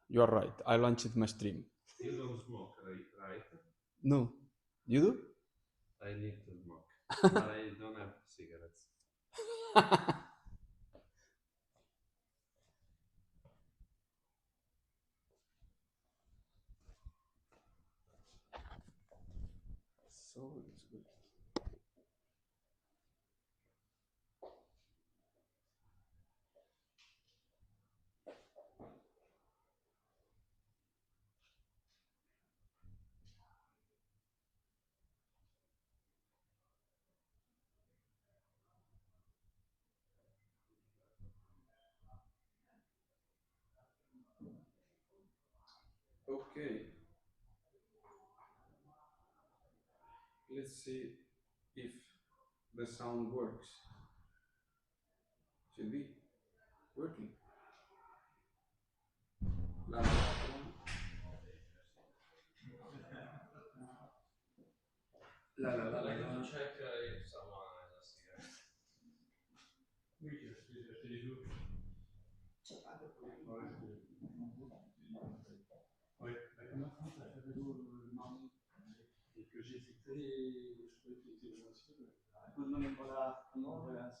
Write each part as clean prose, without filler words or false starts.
You are right. I launched my stream. You don't smoke, right? No. You do? I need to smoke, but I don't have cigarettes. So it's good. Okay. Let's see if the sound works. Should be working. La, la, la, Like la. to check if someone has a cigarette. Oui, j'ai acheté les deux. Ouais, comme France a fait vélo le mardi et que j'ai fait les trucs qui étaient bon aussi. Hola, buenas.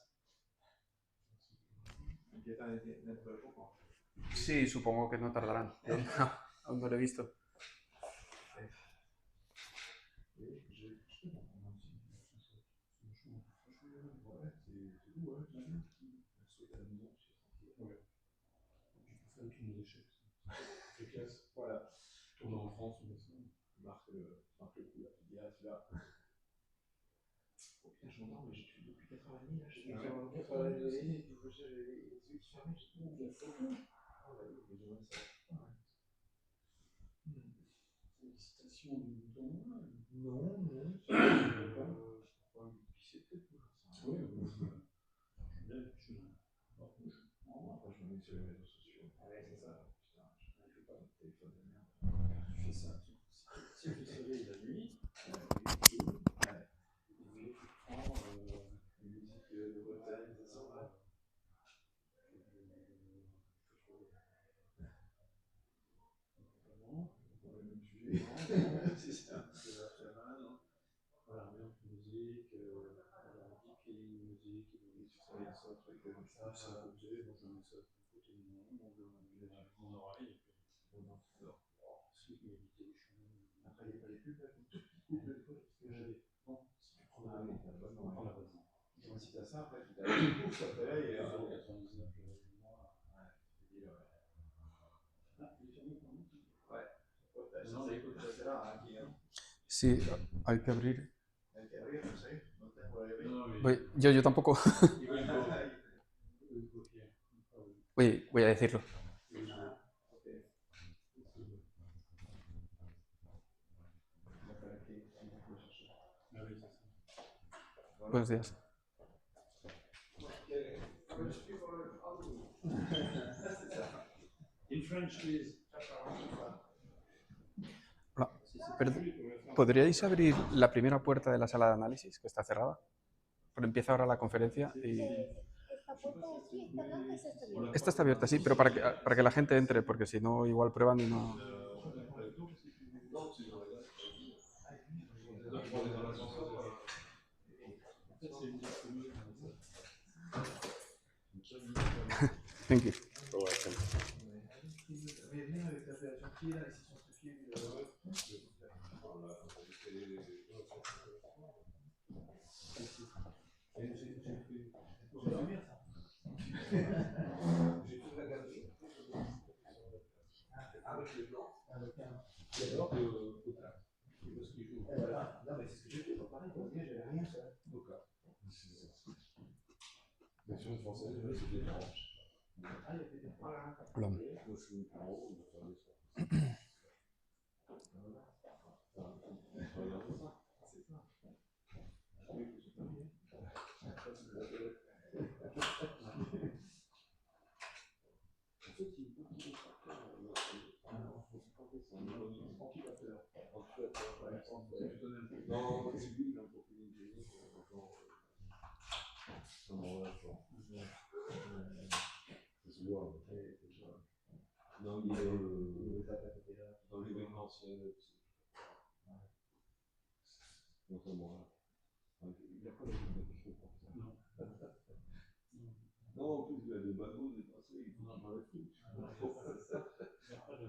Empieza dentro de poco. Sí, supongo que no tardarán. Aún no lo he visto. Efficace. Voilà. Tourner en France, on marque le coup là. Tu dis, ah, celui-là. Oh putain, je m'endors, mais j'ai tué depuis 4h30 là. J'ai 4h30 et du coup, j'ai les yeux qui fermés. J'ai tout oublié. Ah ouais, mais j'aimerais ça. Félicitations du tournoi. Non, non. Pourquoi pisser peut-être. Oui, je suis là. Après, je me mets sur les réseaux sociaux. Ouais, c'est ça. Putain, je ne fais pas notre téléphone de merde. Tu fais ça. Si il fait soleil la nuit, tu prends les musiques de Bretagne, ça s'en va. Non, on va le même sujet. C'est ça. Voilà, ambiance musique, geeky, musique, tu travailles sur un truc comme ça, c'est un objet, moi je mets ça de côté de mon oreille, et puis on en sort. Sleep meditation. Après, il n'y a pas les pubs, là, tout petit coup de l'école, parce que j'avais. Non, si tu prends l'abonnement, donc si tu as ça, après, tu as un coup, ça fait, et 99 le mois. Ouais, tu te dis, ouais. Ah, il est fermé quand même. Ouais. Non, ça écoute, c'est là, qui est. Sí, hay que abrir. Hay que abrir, no sé. No tengo la llave. Yo tampoco. Voy a decirlo. Buenos días. Hola. ¿Podríais abrir la primera puerta de la sala de análisis, que está cerrada? Pero empieza ahora la conferencia y... Esta puerta de aquí está blanca, esa está abierta. Esta está abierta, sí, pero para que la gente entre, porque si no, igual prueban y no... Thank you. Avec le blanc, avec un. Et alors, parce qu'il joue. Voilà. Non, mais c'est ce que j'ai fait, pas pareil. J'avais rien ça. D'accord. Mais sur une française, c'est différent. Ah, il y a des différences. Hola. Moi, je suis plus en haut, on va faire des soirs. Regardez ça. C'est ça. Oui, c'est pas bien. Non, c'est lui, il a un profil hygiénique, genre. C'est celui-là. Non, il est. dans l'événementiel. Notamment. Il n'y a pas de question pour ça. Non. Non, en plus, il y a des bateaux dépassés, il faut dans les trucs. Il n'y a pas de.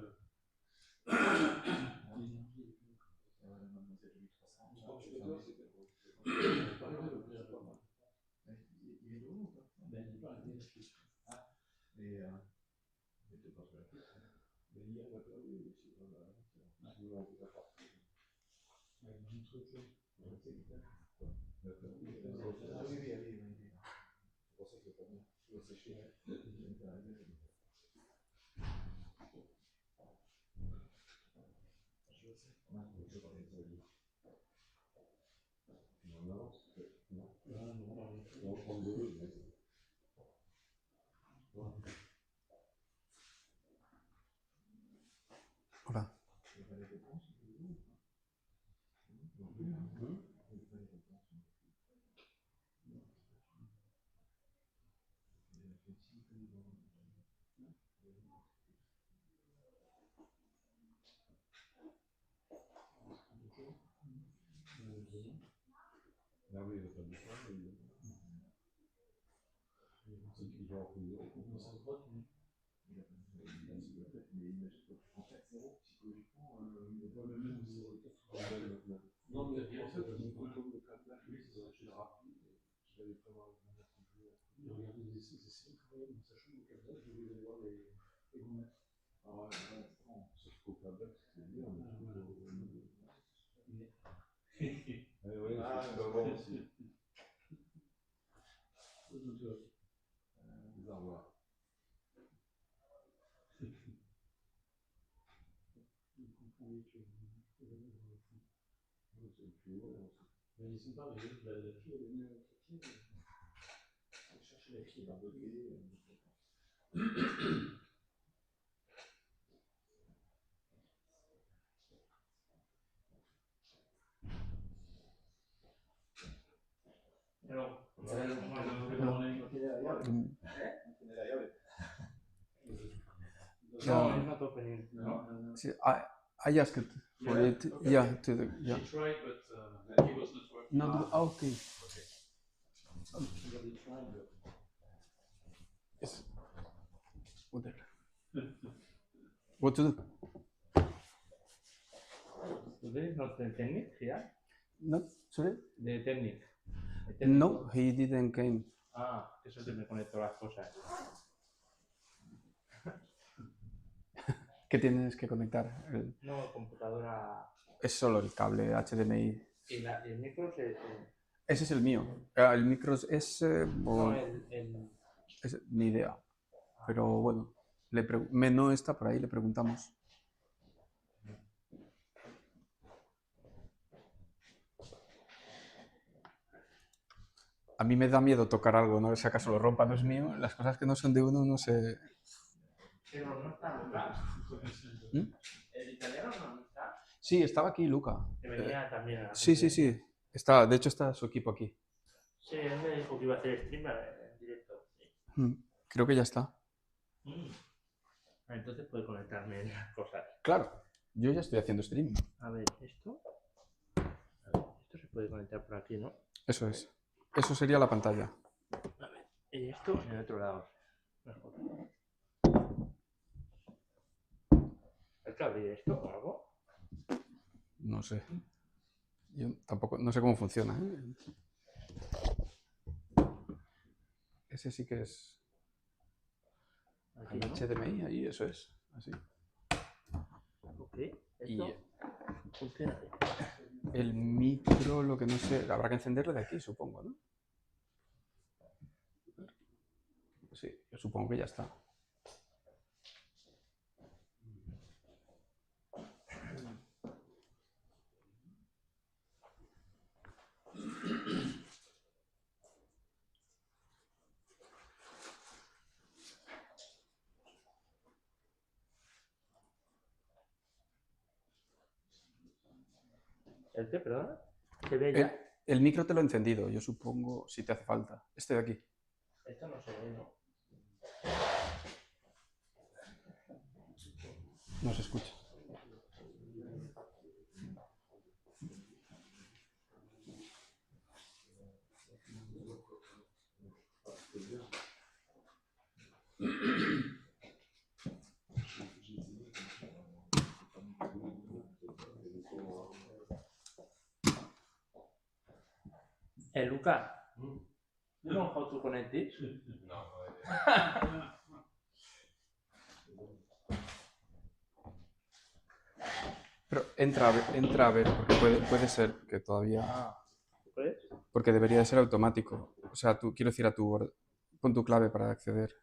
Hola. Non, mais en fait, il faut comme le câblage, c'est rapide. Je l'avais prévoir de manière qu'on jouait. Il regardait des essais quand même, sachant le câblage, je voulais voir les gommets. Ah ouais, non, sauf qu'au câblage, c'est bien. Oui, c'est vraiment aussi. Les armoires. Mais ils sont pas, la fille, elle est venue avec les pieds. Elle cherchait les pieds dans le côté. No, it's not opening. No. See, I asked for it. Yeah, to the yeah. She tried, but he was not working. Not okay. Yes. What to do? Today is not the technique here. Not sorry. The technique. No, he didn't came. Ah, eso se me conectó las cosas. ¿Qué tienes que conectar? No, computadora. Es solo el cable HDMI. ¿Y el micro se...? Ese es el mío. El micro es... No, es ni idea. Pero bueno, no está por ahí, le preguntamos. A mí me da miedo tocar algo, no si acaso lo rompa, no es mío. Las cosas que no son de uno, no sé. Pero no está Luca. ¿El italiano no está? Sí, estaba aquí Luca. Que venía también a la Sí. Está, de hecho está su equipo aquí. Sí, él me dijo que iba a hacer stream en directo. Sí. Creo que ya está. Entonces puede conectarme las cosas. Claro, yo ya estoy haciendo stream. A ver, esto. Esto se puede conectar por aquí, ¿no? Eso es. Eso sería la pantalla. A ver, y esto en el otro lado. Mejor. ¿Hay que abrir esto o algo? No sé. Yo tampoco, no sé cómo funciona. Ese sí que es Aquí, el ¿no? HDMI, ahí, eso es. Así. Ok, Y esto funciona bien. el micro, lo que no sé, habrá que encenderlo de aquí, supongo, ¿no? Sí, yo supongo que ya está. ¿El qué, perdona? ¿Se ve ya? El micro te lo he encendido, yo supongo, si te hace falta. Este de aquí. Esto no se ve, ¿no? No se escucha. Luca, you know how to connect it? No. Pero entra a ver, porque puede ser que todavía... ¿Puedes? Porque debería de ser automático. O sea, tú, quiero decir, pon tu clave para acceder.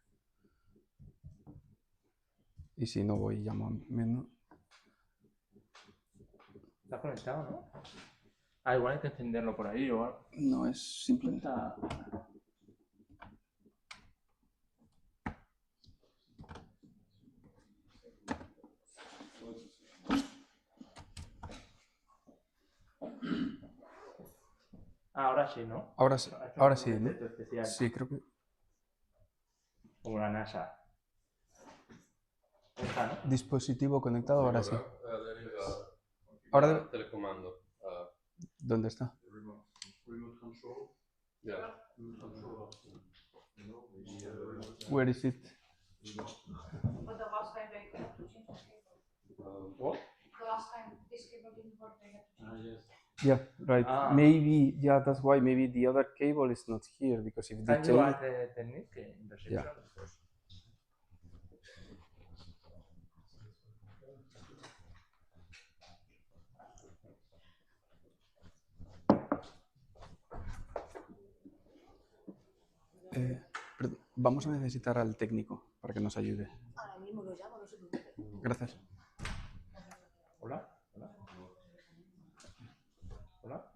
Y si no voy, llamo a menos. Está conectado, ¿no? Igual hay que encenderlo por ahí o algo. No, es simplemente... Ahora sí, ¿no? Ahora sí, ¿no? Especial. Sí, creo que... Como la NASA. Está, ¿no? Dispositivo conectado, ahora sí. Ahora telecomando. ¿Dónde está? Remote control. Yeah. Remote control. Where is it? But the last time they had to change the cable. What? The last time this cable didn't work, they had to change. Yes. Yeah, right. Maybe, yeah, that's why. Maybe the other cable is not here, because if they Can you change... add the technique in the section? Yeah. Perdón, vamos a necesitar al técnico para que nos ayude. Ahora mismo lo llamo, no se preocupe. Gracias. Hola. Hola. Hola.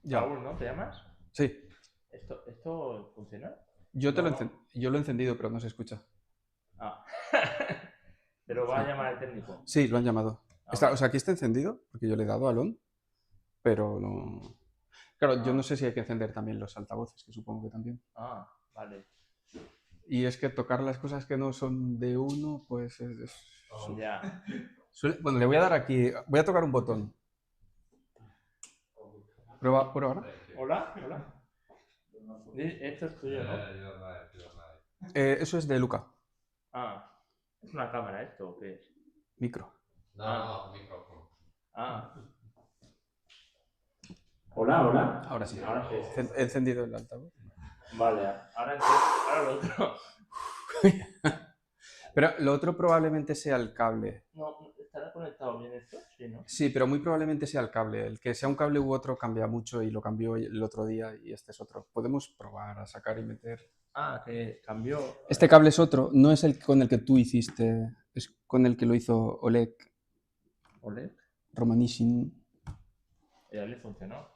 Ya. Raúl, ¿no? ¿Te llamas? Sí. ¿Esto funciona? Yo lo he encendido, pero no se escucha. Ah. Pero va a llamar al técnico. Sí, lo han llamado. Vale. O sea, aquí está encendido, porque yo le he dado al on, pero no... Claro, yo no sé si hay que encender también los altavoces, que supongo que también. Vale. Y es que tocar las cosas que no son de uno, pues Ya. Bueno, le voy a dar aquí, voy a tocar un botón. Prueba ahora. Hola. Esto es tuyo, ¿no? Eso es de Luca. ¿Es una cámara esto o qué es? Micro. No, micrófono. Hola. Ahora sí. Ahora sí. He encendido el altavoz. Vale, ahora lo otro. Pero lo otro probablemente sea el cable. No, ¿estará conectado bien esto? Sí, ¿no? Sí, pero muy probablemente sea el cable. El que sea un cable u otro cambia mucho y lo cambió el otro día y este es otro. Podemos probar a sacar y meter. Que cambió. Este cable es otro, no es el con el que tú hiciste, es con el que lo hizo Oleg. ¿Oleg? Romanishin. Ya le funcionó.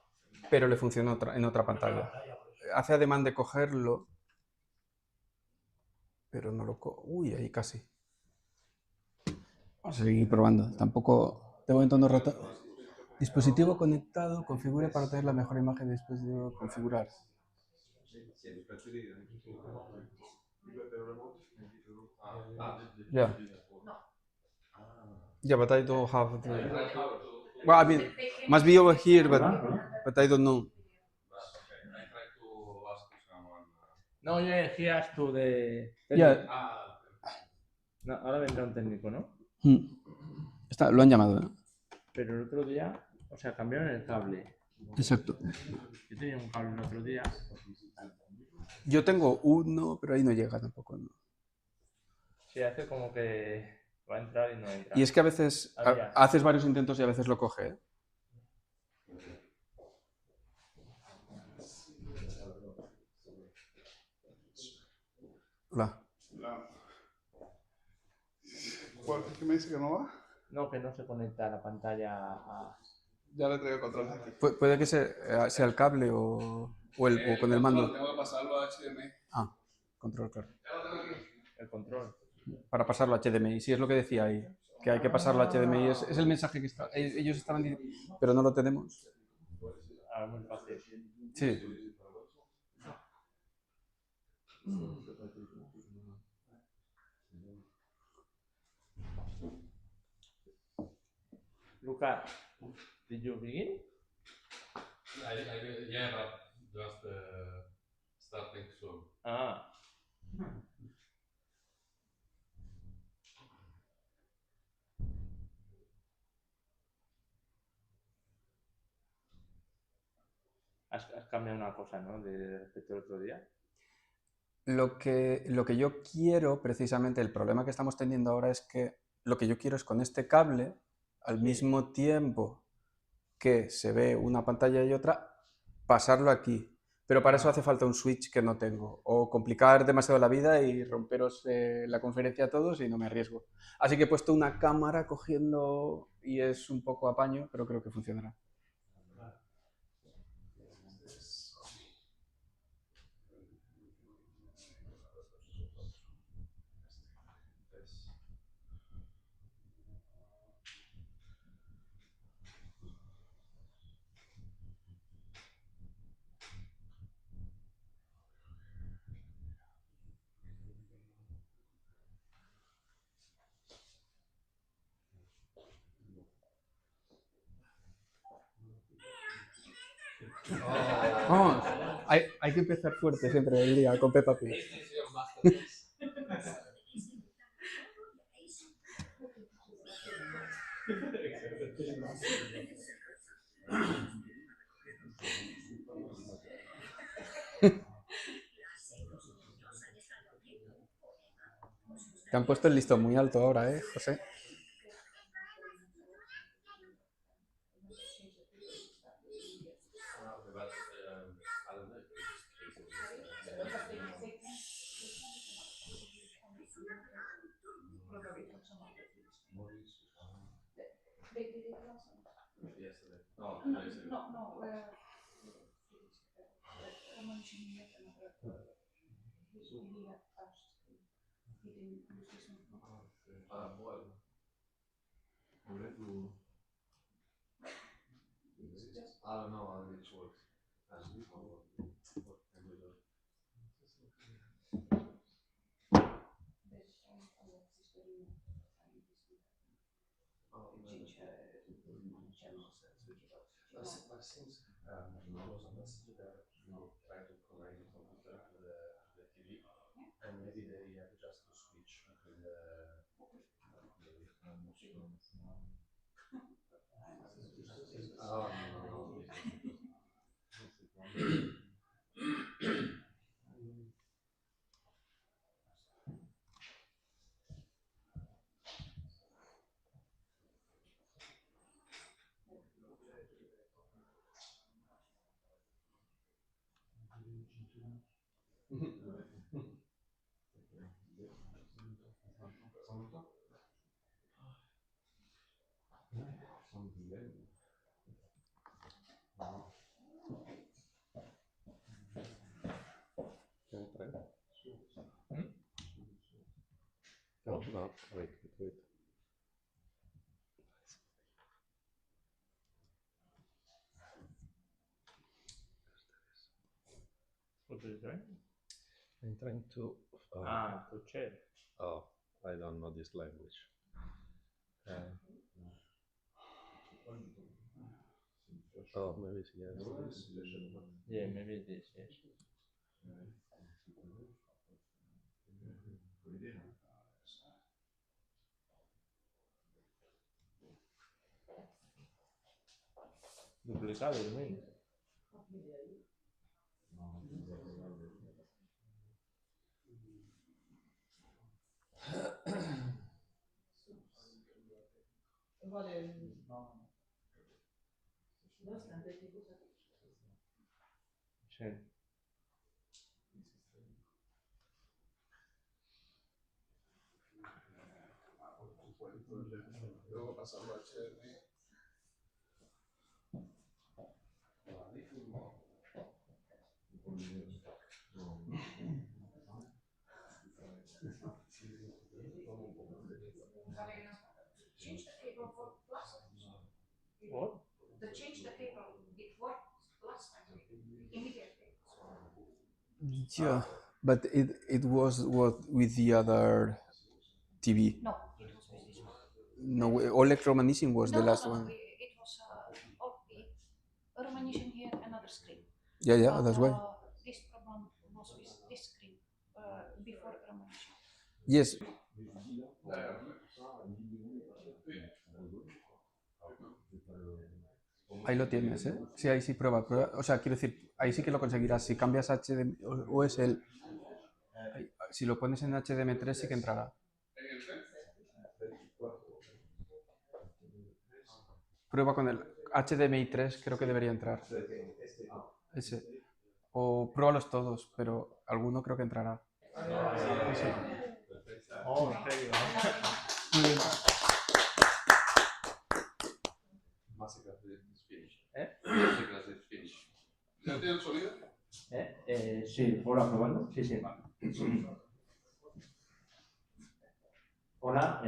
Pero le funcionó en otra pantalla. Hace ademán de cogerlo, pero no lo Uy, ahí casi. Vamos a seguir probando. Tampoco, de momento no rota. Dispositivo conectado, configure para tener la mejor imagen después de configurar. Yeah. Yeah, but I don't have the... Well, I mean, must be over here, but I don't know. No, yo decías tú de... Yeah. No, ahora vendrá un técnico, ¿no? Lo han llamado, ¿eh? Pero el otro día, o sea, cambiaron el cable. Exacto. Yo tenía un cable el otro día. Yo tengo uno, pero ahí no llega tampoco, ¿no? Sí, hace como que va a entrar y no entra. Y es que a veces haces varios intentos y a veces lo coge, ¿eh? Hola. ¿Cuál es que me dice que no va? No, que no se conecta a la pantalla a... Ya le traigo el control aquí. Puede que sea el cable o con el mando. Tengo que pasarlo a HDMI. Control, claro. El control. Para pasarlo a HDMI. Sí, es lo que decía ahí. Que hay que pasarlo a HDMI. Es el mensaje que ellos estaban diciendo, pero no lo tenemos. Muy fácil. Sí. Luca, did you begin? Yeah, but just starting soon. Ah. Has cambiado una cosa, ¿no? Respecto al otro día. Lo que yo quiero, precisamente, el problema que estamos teniendo ahora es que lo que yo quiero es con este cable, al mismo tiempo que se ve una pantalla y otra, pasarlo aquí. Pero para eso hace falta un switch que no tengo. O complicar demasiado la vida y romperos la conferencia a todos y no me arriesgo. Así que he puesto una cámara cogiendo y es un poco apaño, pero creo que funcionará. Vamos, hay que empezar fuerte siempre el día con Peppa Pig. Te han puesto el listón muy alto ahora, José? Yesterday. No, No, yesterday. Romanishin he attached. He didn't use this one. Well. I don't know how it works. But since there was a message that you try to connect the computer to the TV, and maybe they have just to switch between the. Oh, no. No, wait. What are you doing? I'm trying to. To check. Oh, I don't know this language. Maybe yes. Yeah, maybe this, yes. Duplicado, you mean? Sí. Luego pasarlo a HDMI. Change the cable for last time. What? The change the cable, it worked last time, immediately. Yeah, but it was what with the other TV. No, it was with this one. No, Oleg Romanishin was the last one. It was Romanishin here, another screen. Yeah, that's why. This problem was with this screen before Romanishin. Yes. Ahí lo tienes, ¿eh? Sí, ahí sí prueba. O sea, quiero decir, ahí sí que lo conseguirás. Si cambias HDMI o es el... Si lo pones en HDM3 sí que entrará. Prueba con el HDMI 3, creo que debería entrar. Ese. O pruébalos todos, pero alguno creo que entrará. Sí. Oh, en serio. Muy bien. ¿Ya tiene el sonido? Sí, hola, probando. Sí, sí. Hola.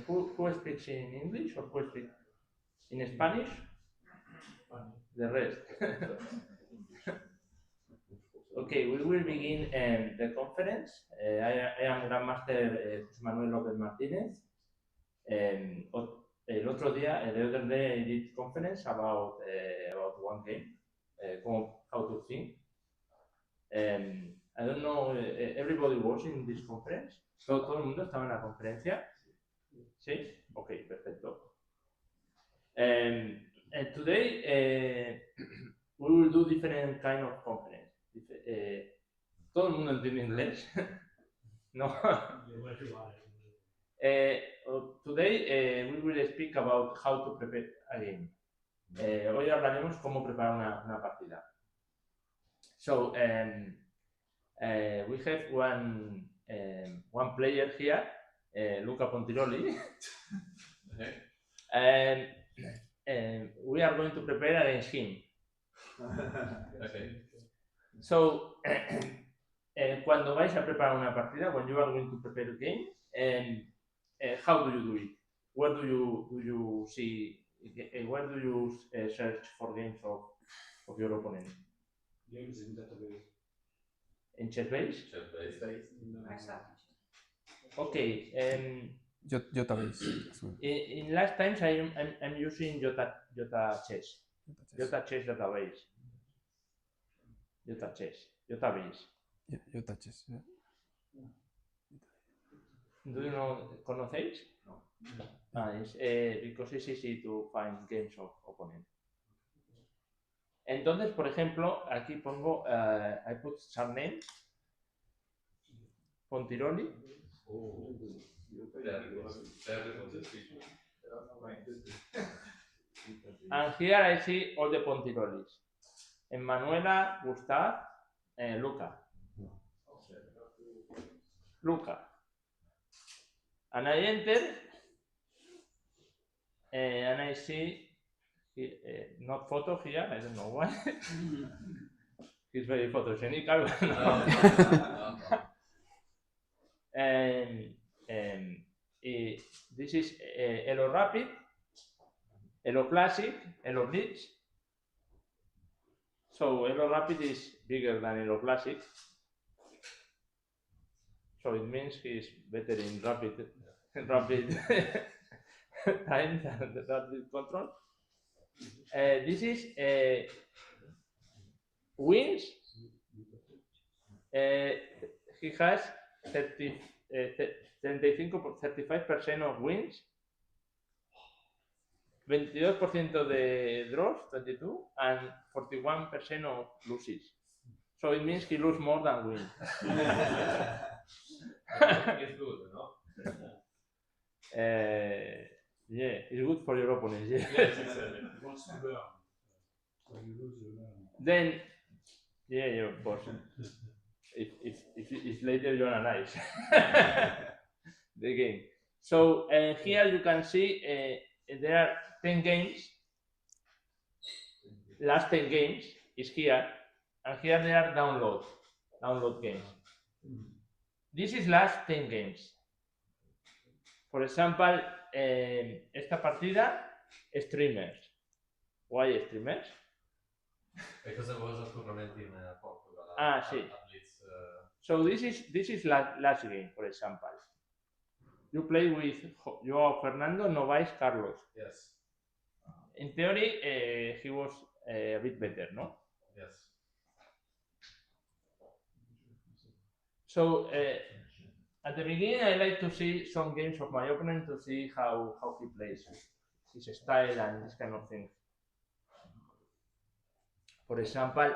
Who speaks in English or who speaks in Spanish? The rest. Okay, we will begin the conference. I am Grandmaster José Manuel López Martínez. El otro día, the other day, I did conference about one game, how to think. I don't know, everybody was in this conference. ¿Todo el mundo estaba en la conferencia? ¿Sí? Ok, perfecto. Today we will do different kind of conference. ¿Todo el mundo entiende inglés? No. Today we will speak about how to prepare a game. Hoy hablaremos cómo preparar una partida. So we have one player here, Luca Pontiroli, and we are going to prepare against him. Okay. So cuando vais a preparar una partida, when you are going to prepare a game, how do you do it? Where do you see? Where do you search for games of your opponent? Games in database. In ChessMagis? Okay. Database. In last times I'm using Jota Chess. Jota Chess database. Jota Chess. Database. Jota Chess. Yeah. Do you know, ¿conocéis? No. It's because it's easy to find games of opponent. Entonces, por ejemplo, aquí pongo, I put surname, Pontiroli. And here I see all the Pontirolis. Emanuela, Gustav, Luca. And I enter, and I see, not photo here, I don't know why. He's very photogenic. This is Elo Rapid, Elo Classic, Elo Blitz. So Elo Rapid is bigger than Elo Classic. So it means he's better in rapid time than the rapid control. This is wins. He has 35% of wins, 22% de draws, 22, and 41% of losses. So it means he loses more than wins. It's good, no? Yeah, it's good for your opponents. Yeah. Yes, exactly. Wants to learn. So you lose, you learn. Then, yeah, of course. If later you analyze the game. So here you can see there are 10 games. Last 10 games is here, and here they are download games. This is last 10 games. For example, esta partida, streamers. Why streamers? Because there was a tournament in Portugal sí. So this is last game, for example. You play with Joao Fernando, Novais, Carlos. Yes. In theory, he was a bit better, no? Yes. So at the beginning, I like to see some games of my opponent to see how he plays, his style and this kind of thing. For example,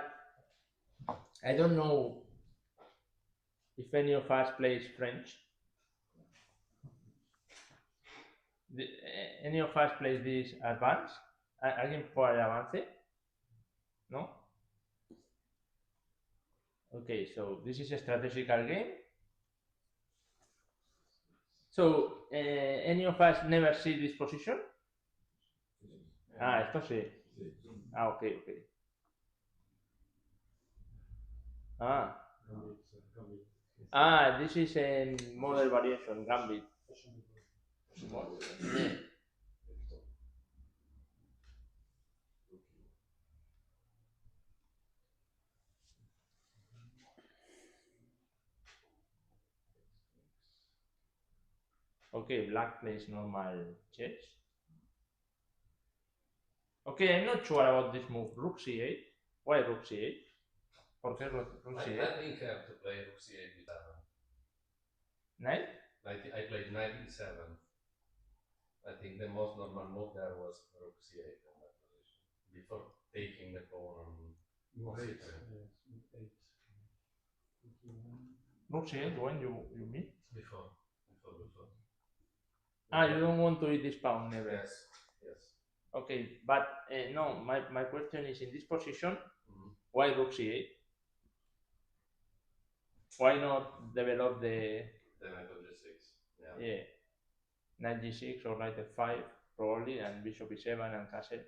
I don't know if any of us plays French. Any of us plays this advance? ¿Alguien por avance? No? Okay, so this is a strategical game. So, any of us never see this position? Esto sí. Okay. This is a model variation, Gambit. Okay, black plays normal chess. Okay, I'm not sure about this move. Rook c8. Why rook c8? ¿Por qué rook c8? I think I have to play rook c8 b7. Knight? I played knight e7. I think the most normal move there was rook c8 in that position before taking the pawn on c3. Rook c8 when you mean? Before. You don't want to eat this pawn, never. Yes. Okay, but no, my question is in this position, why rook c8? Why not develop the knight of g6? Yeah, knight g6 or knight f5 probably, and bishop e7 and castle.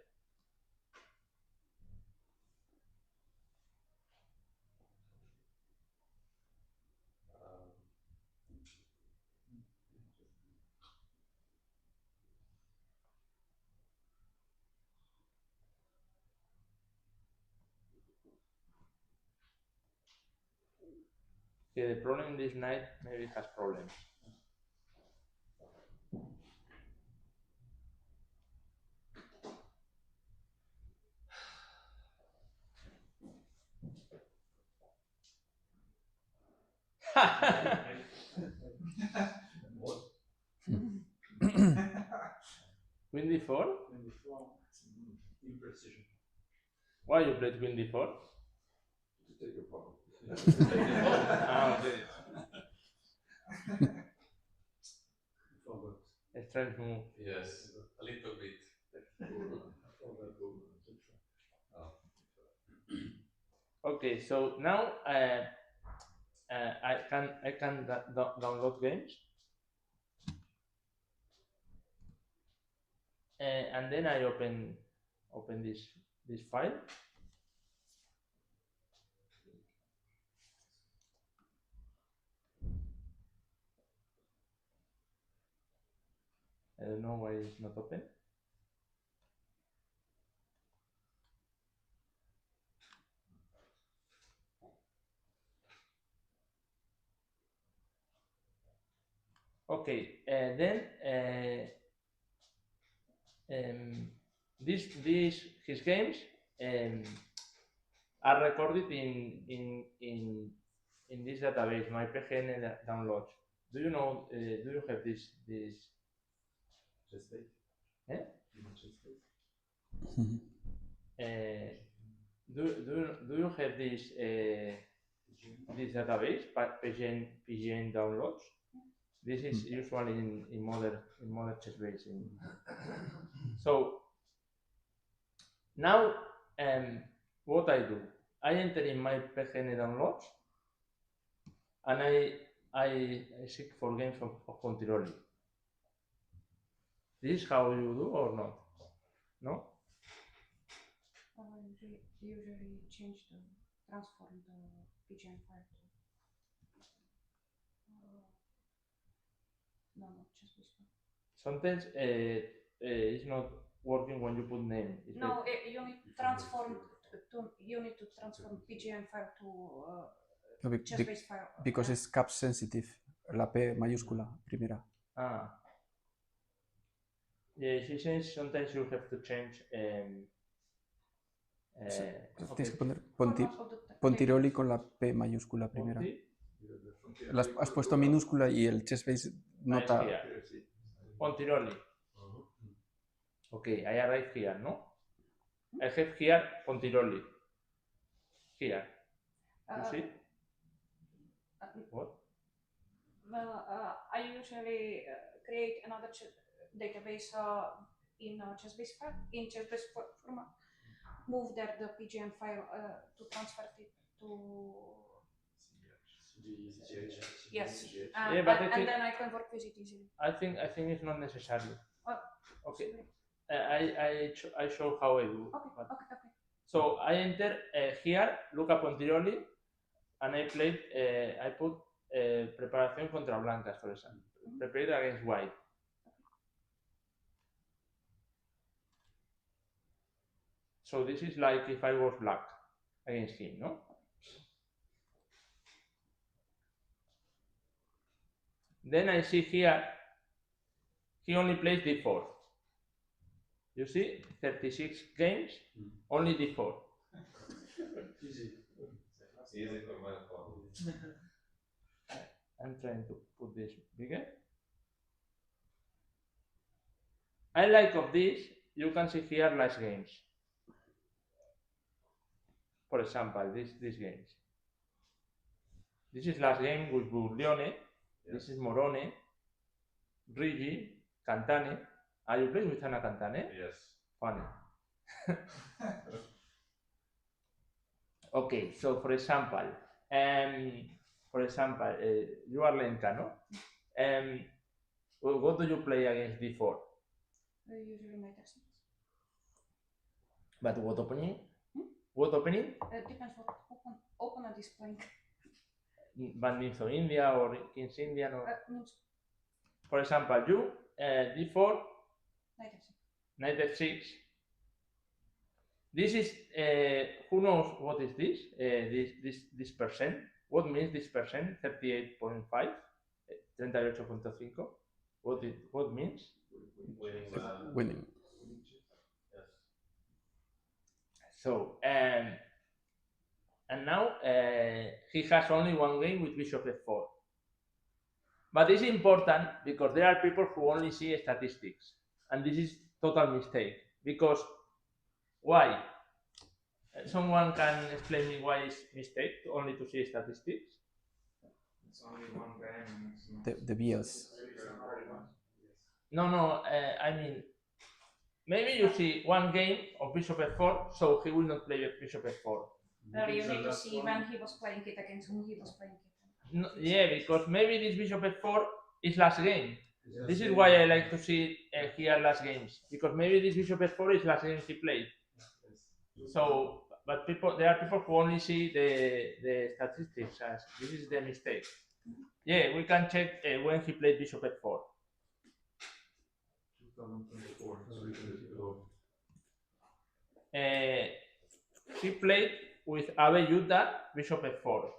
Okay, the problem this knight maybe has problems. What? Queen d4? Imprecision. Why you played queen d4? To take a pawn. Okay. A strange move. Yes, a little bit. Okay, so now I can download games, and then I open this file. I don't know why it's not open. Okay, then his games are recorded in this database, my PGN downloads. Do you know? Do you have this? Eh? Do you have this database, PGN downloads? This is usually in modern chess base. So now what I do, I enter in my PGN downloads and I seek for games of Contiroli. This is how you do or not? No? Usually change transform the PGN file to no, just this one. Sometimes it's not working when you put name. No, you transform you need to transform PGN file to No, chess-based file. because it's caps sensitive, la P mayúscula primera. Ah. Yeah, she says sometimes you have to change. Tienes que poner Format of the Pontiroli con la P mayúscula primera. Has puesto minúscula y el ChessBase nota. Pontiroli. Okay, I arrive here, no? I have here Pontiroli. Here. You see? What? Well, I usually create another database in chess-based file, in chess-based format. Move there the PGN file to transfer it to. Yes. Yeah, but and then I can work with it easily. I think it's not necessary. Okay. Sorry. I show how I do. Okay. So I enter here, look up Pontiroli, and I played. I put preparación contra blancas, for example. Prepared against white. So this is like if I was black against him, no? Then I see here, he only plays d4. You see, 36 games, only d4. Easy for my phone. I'm trying to put this bigger. I like of this, you can see here last games. For example, these games. This is last game with Burlione. Yes. This is Morone, Rigi, Cantane. Are you playing with Ana Cantane? Yes. Funny. Okay, so for example, you are Lenka, no? What do you play against d4? Usually my texts. But what opening? What opening? Depends what opponent is playing. But means of India or King's Indian or. For example, you d4, knight f6. This is who knows what is this? This percent. What means this percent? 38.5, 38.5. What means? Winning. Yes. So and now he has only one game with bishop f4. But it's important because there are people who only see statistics, and this is total mistake. Because why? Someone can explain me why it's mistake only to see statistics? It's only one game. The BS. No, I mean, maybe you see one game of bishop f4, so he will not play bishop f4. You need to see when he was playing it against whom he was playing it. No, yeah, because maybe this bishop f4 is last game. This is why I like to see here last games, because maybe this bishop f4 is last game he played. So, but there are people who only see the statistics as this is the mistake. Yeah, we can check when he played bishop f4. 2024. He played with apoyando bishop f4.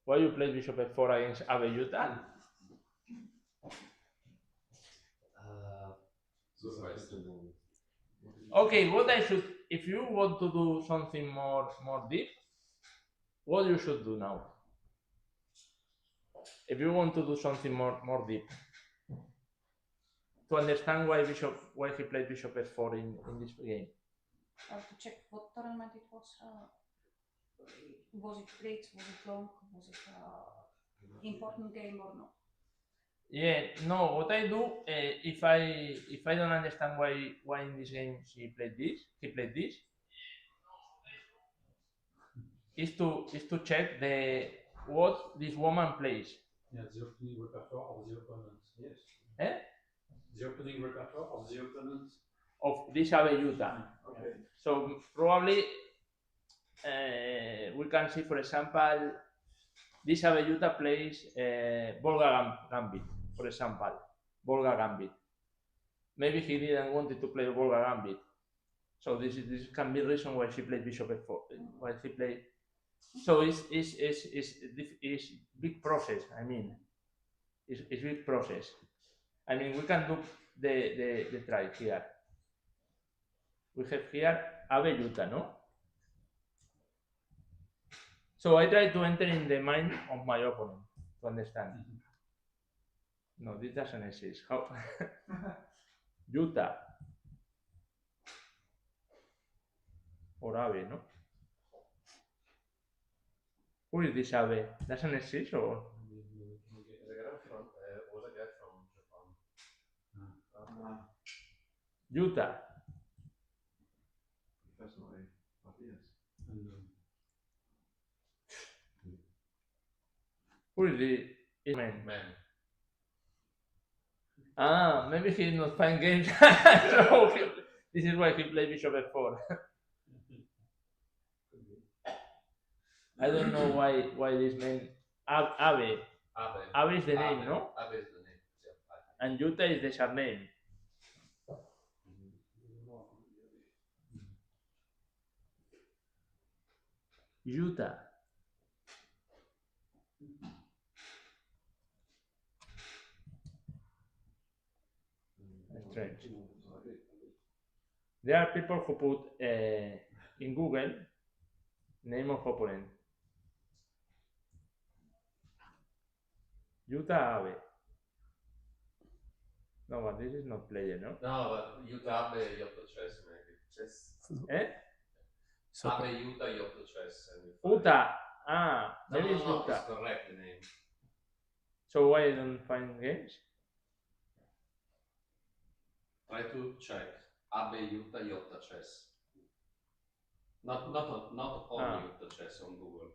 Why you play bishop f4 against apoyando? Okay, what I should, if you want to do something more deep, what you should do now? If you want to do something more deep, to understand why he played bishop f4 in this game. To check what tournament it was. Was it great? Was it long? Was it important game or not? Yeah, no. What I do if I don't understand why in this game he played this, is to check what this woman plays. Yeah, the opening repertoire of the opponent. Yes. Eh? The opening repertoire of the opponent. Of this apoyando. Okay. So probably we can see, for example, this apoyando plays Volga Gambit, for example, Volga Gambit. Maybe he didn't want to play Volga Gambit, So this can be reason why she played bishop f4. Why she played. So it's big process. I mean, it's big process. I mean, we can do the try here. We have here Ave Yuta, no? So I try to enter in the mind of my opponent to understand. No, this doesn't exist. How? Yuta. Or Ave, no? Who is this Ave? Doesn't exist or? Was a guy from Japan. Yuta. Personally, yes. Who is the man? Man. Maybe he did not find games. So this is why he played bishop f4. I don't know why this man Ave. Ave is the name, no? Ave is the name. Yeah. And Yuta is the surname. Yuta. Strange. There are people who put in Google name of opponent. Yuta Abe. No, but this is not player, no? No, but Yuta Abe Yopto Chess maybe. Chess. Sùper. Abe Yuta Yopto Chess. Uta. Maybe No, it's no, Yuta. it's correct the name. So why you don't find games? Try to check Abe Yuta Yopta Chess. Not only Yopta Chess on Google.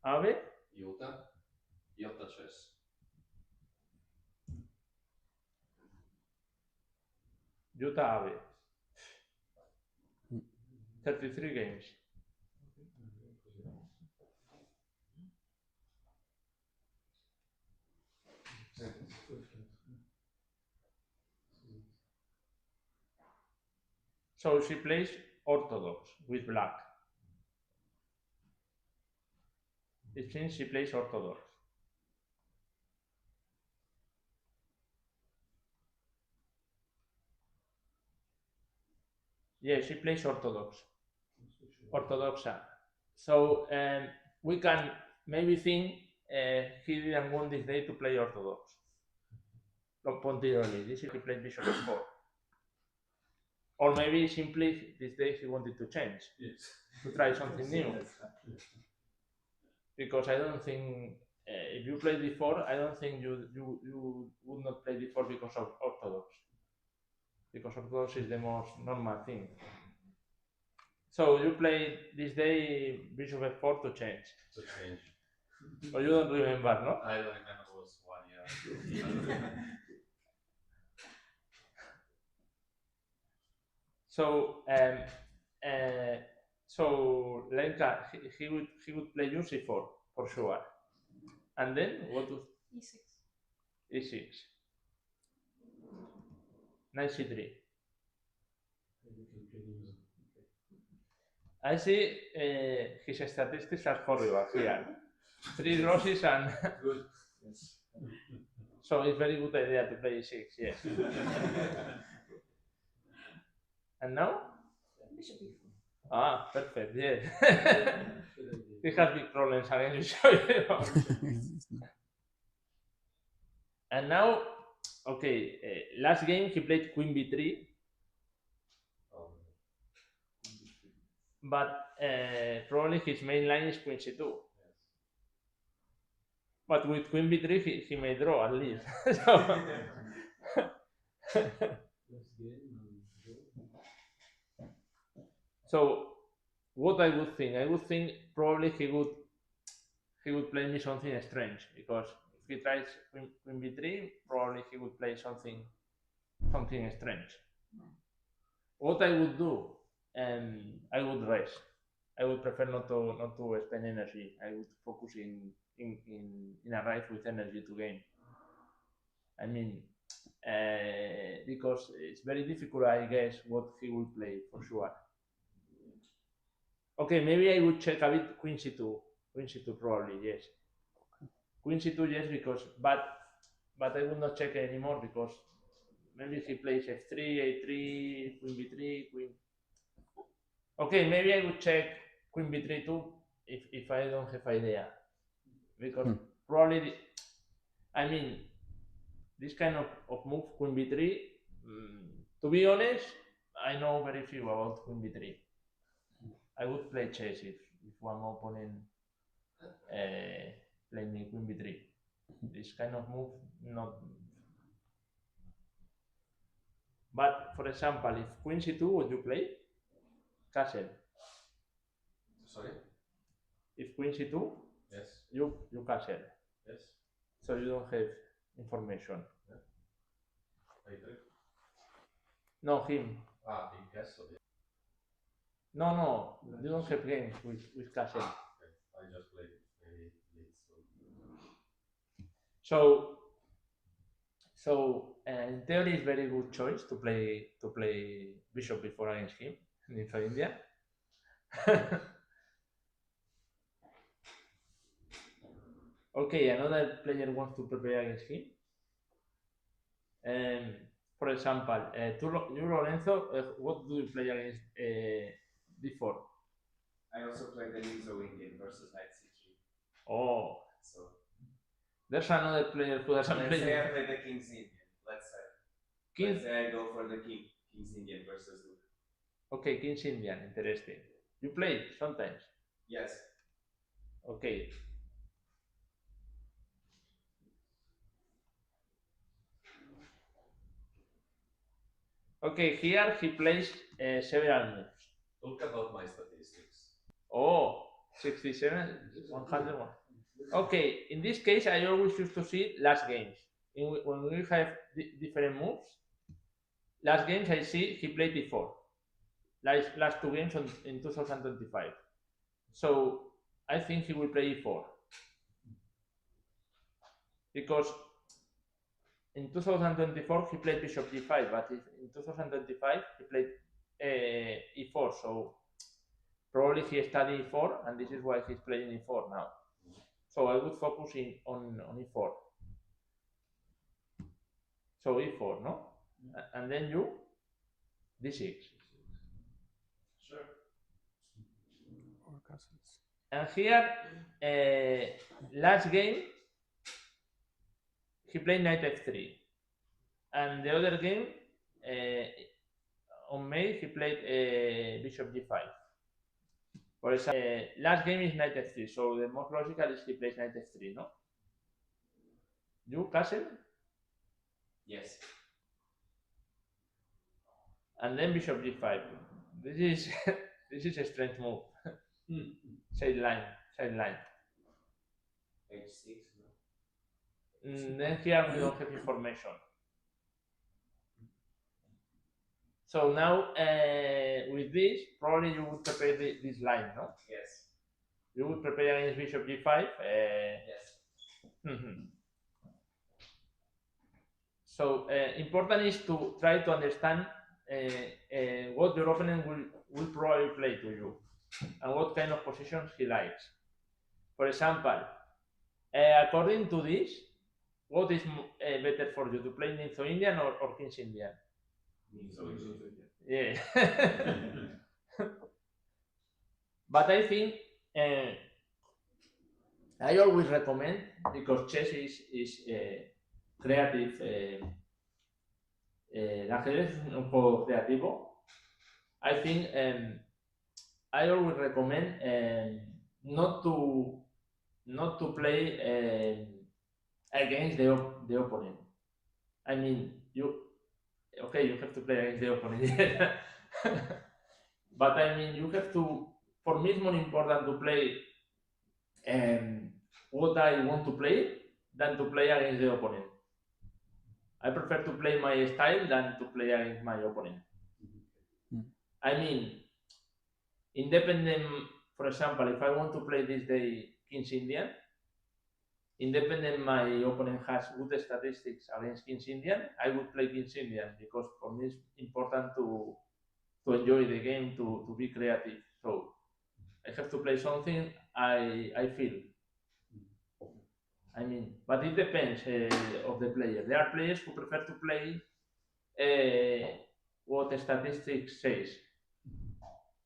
Abe? Yuta Yopta Chess. Yuta Abe. 33 games. So she plays orthodox with black. It means she plays orthodox. Yeah, she plays orthodox. Orthodoxa. So we can maybe think he didn't want this day to play orthodox. Pontiroli, this is he played bishop f4. Or maybe simply this day he wanted to change, to try something new. Because I don't think if you played before, I don't think you would not play before because of orthodox. Because orthodox is the most normal thing. So you played this day bishop f4 to change. To change. Or you don't remember, no? I don't remember, it was 1 year. So Lenka, he would play c4 for sure. And then what would E6. e6. Knight c3. I see his statistics are horrible here. 3 losses and Good. so it's very good idea to play e6, yes. And now? Bishop e4. Perfect, yes. He has big problems against you. And now, okay, last game he played queen b3. But probably his main line is queen c2. But with queen b3 he may draw at least. So what I would think probably he would play me something strange, because if he tries queen b3, probably he would play something strange. What I would do, I would rest. I would prefer not to spend energy. I would focus in arrive with energy to game. I mean, because it's very difficult, I guess, what he will play for sure. Okay, maybe I would check a bit queen c2. Queen c2 probably, yes. Queen c2, yes, because but I would not check anymore because maybe he plays f3, a3, queen b3, queen. Okay, maybe I would check queen b3 too if I don't have idea, because probably I mean this kind of move queen b3. To be honest, I know very few about queen b3. I would play chess if one opponent play me queen b3. This kind of move, not. But for example, if queen c2, would you play castle? Sorry? If queen c2, Yes. you castle. Yes. So you don't have information. I agree. No, him. Ah, in castle. No, you don't have games with castle. Okay. I just played lead. So in theory, it's very good choice to play bishop before against him in India. Okay, another player wants to prepare against him. For example, you Lorenzo, what do you play against d4? I also played the Lizo Indian versus Knight c3. Oh, So there's another player who doesn't let's play. say I play the King's Indian. Let's say I go for the King's Indian versus Luke. Okay, King's Indian, interesting. You play sometimes? Yes. Okay. Okay, here he plays several moves. Talk about my statistics. Oh, 67, 101. Okay, in this case, I always used to see last games. When we have different moves, last games I see he played before. Last two games in 2025. So I think he will play e4. Because in 2024 he played bishop g5, but in 2025 he played e4. So probably he studied e4, and this is why he's playing e4 now. So I would focus on e4. So e4, no? And then you d6. Sure. Or castles. And here, last game, he played knight f3. And the other game, on May, he played bishop g5. For example, last game is knight f3, so the most logical is he plays knight f3, no? You castle? Yes. And then bishop g5. This is a strange move. Sideline. H6. Then here we don't have information. So now with this, probably you would prepare this line, no? Yes. You would prepare against bishop g5. Yes. So important is to try to understand what your opponent will probably play to you and what kind of positions he likes. For example, according to this, what is better for you, to play Ninzo Indian or King's Indian? Yeah. But I think I always recommend, because chess is creative, el ajedrez es un juego creativo. I think I always recommend not to play against the opponent. I mean, you have to play against the opponent. But I mean, you have to. For me, it's more important to play what I want to play than to play against the opponent. I prefer to play my style than to play against my opponent. I mean, independent, for example, if I want to play this day King's Indian, independent my opponent has good statistics against King's Indian, I would play King's Indian, because for me it's important to enjoy the game, to be creative. So I have to play something I feel. I mean, but it depends of the player. There are players who prefer to play what the statistics says.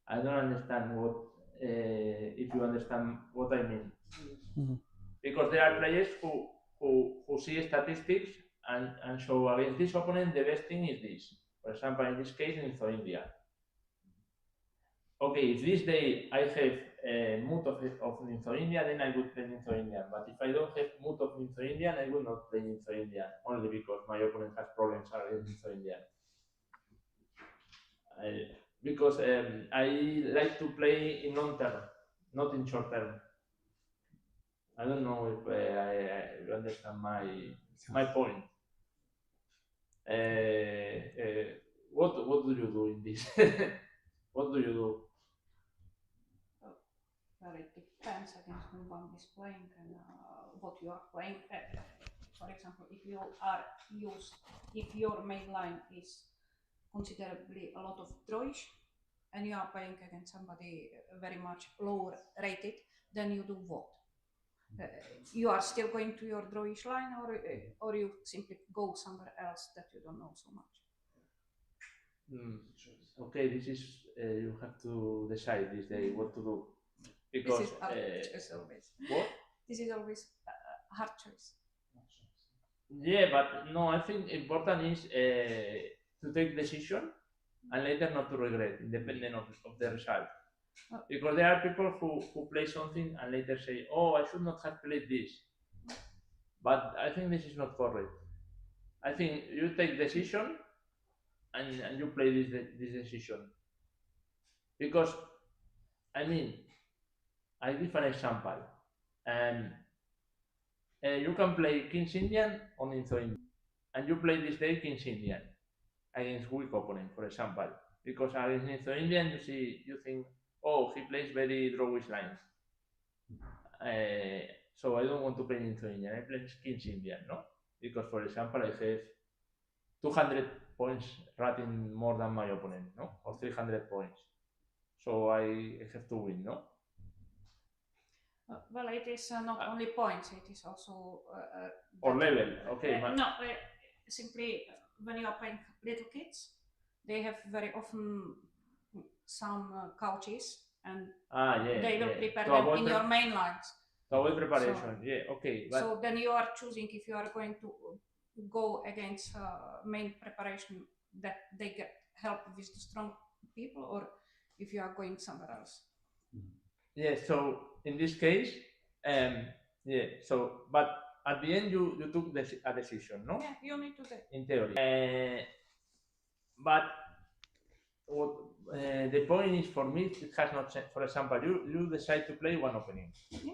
I don't understand what if you understand what I mean. Because there are players who see statistics and show against this opponent the best thing is this. For example, in this case, in India. Okay, if this day I have a mood of India, then I would play India. But if I don't have mood of India, I will not play India, only because my opponent has problems against India. Because I like to play in long term, not in short term. I don't know if you understand my point. What do you do in this? What do you do? Well, it depends against whom one is playing and what you are playing. For example, if your main line is considerably a lot of drawish, and you are playing against somebody very much lower rated, then you do what? You are still going to your drawish line, or you simply go somewhere else that you don't know so much. Okay, this is you have to decide this day what to do. Because this is hard choice always. What? This is always a hard choice. Yeah, but no, I think important is to take decision and later not to regret, independent of the result. Because there are people who play something and later say, oh, I should not have played this. But I think this is not correct. I think you take decision and you play this decision. Because, I mean, I give an example. You can play King's Indian on Indian, and you play this day King's Indian against weak opponent, for example. Because against Indian, you think, oh, he plays very drawish lines. So I don't want to play Indian. I play King's Indian, no? Because, for example, I have 200 points rating more than my opponent, no? Or 300 points. So I have to win, no? Well, it is not only points, it is also... or level, okay. No, simply when you are playing little kids, they have very often some couches, and they will prepare them in your main lines. So preparation, yeah, okay. But so then you are choosing if you are going to go against main preparation that they get help with the strong people, or if you are going somewhere else. Yeah, so in this case, yeah, so, but at the end you took a decision, no? Yeah, you need to do it. In theory. But what the point is, for me, it has not changed. For example, you decide to play one opening. Yeah.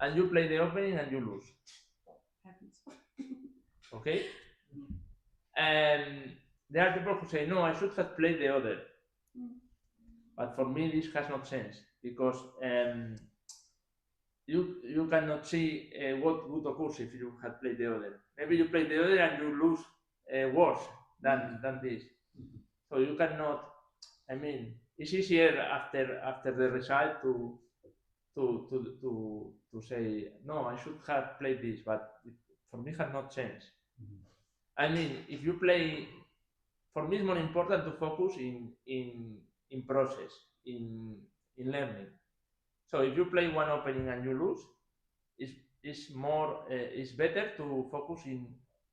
And you play the opening and you lose. Happens. Okay? And there are people who say, no, I should have played the other. But for me, this has not changed. Because you cannot see what would occur if you had played the other. Maybe you play the other and you lose worse than this. So you cannot. I mean, it's easier after the result to say no, I should have played this, but for me, it has not changed. I mean, if you play, for me, it's more important to focus in process, in learning. So if you play one opening and you lose, it's better to focus in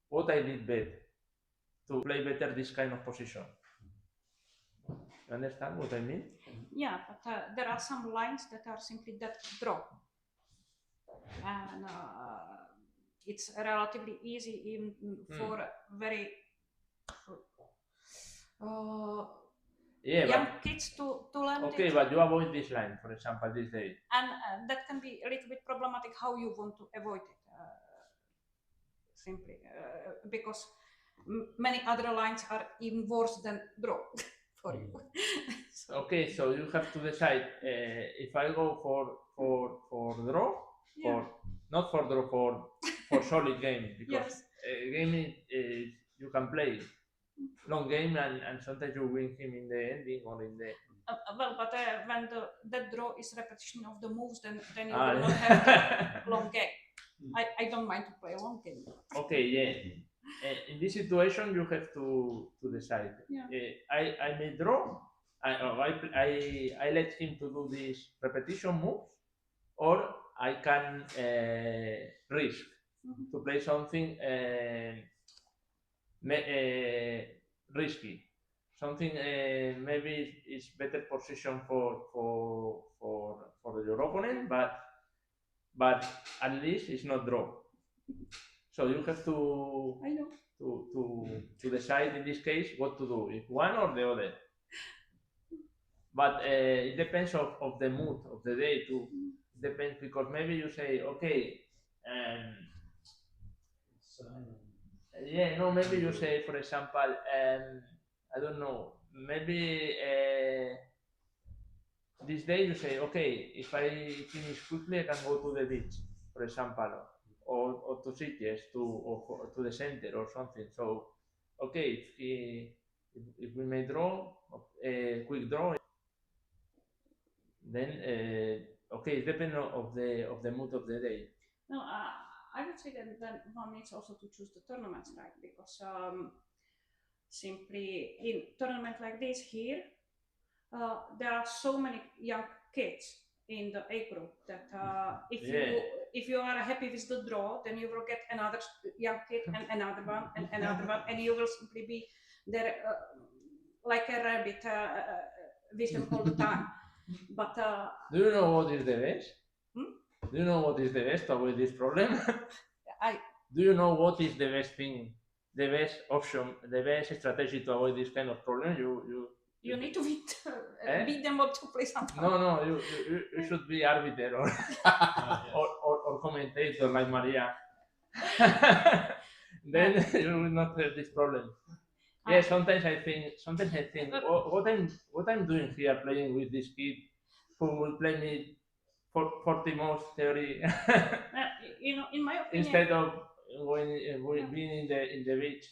what I did better, to play better this kind of position. You understand what I mean? Yeah, but there are some lines that are simply that draw, and it's relatively easy even for very young kids to learn. Okay, but you avoid this line, for example, this day. And that can be a little bit problematic how you want to avoid it, simply because many other lines are even worse than draw for you. So. Okay, so you have to decide if I go for draw, or not for draw, for solid game, because game you can play long game and sometimes you win him in the ending or in the Well, but when that draw is repetition of the moves, then you will not have the long game. I don't mind to play a long game. Okay, yeah. In this situation, you have to decide. Yeah. I may draw. I let him to do this repetition moves, or I can risk to play something risky, something maybe is better position for your opponent, but at least it's not draw. So you have to I know. to decide in this case what to do, if one or the other. But it depends of the mood of the day too. It depends, because maybe you say, okay, yeah, no, maybe you say, for example, I don't know, maybe this day you say, okay, if I finish quickly, I can go to the beach, for example, or to Sitges, or to the center or something. So, okay, if we may draw, quick draw, then okay, it depends of the mood of the day. No, I would say that then one needs also to choose the tournaments, right? Because simply in tournament like this here, there are so many young kids in the A group that if you are happy with the draw, then you will get another young kid and another one and another one, and you will simply be there like a rabbit with them all the time. But do you know what is the best? Do you know what is the best to avoid this problem? Do you know what is the best thing, the best option, the best strategy to avoid this kind of problem? You need to beat them up to play something. No, you should be arbiter or commentator like Maria. Then you will not have this problem. Yeah, sometimes I think what I'm doing here, playing with this kid who will play me 40 moves theory. In my opinion, instead of being in the beach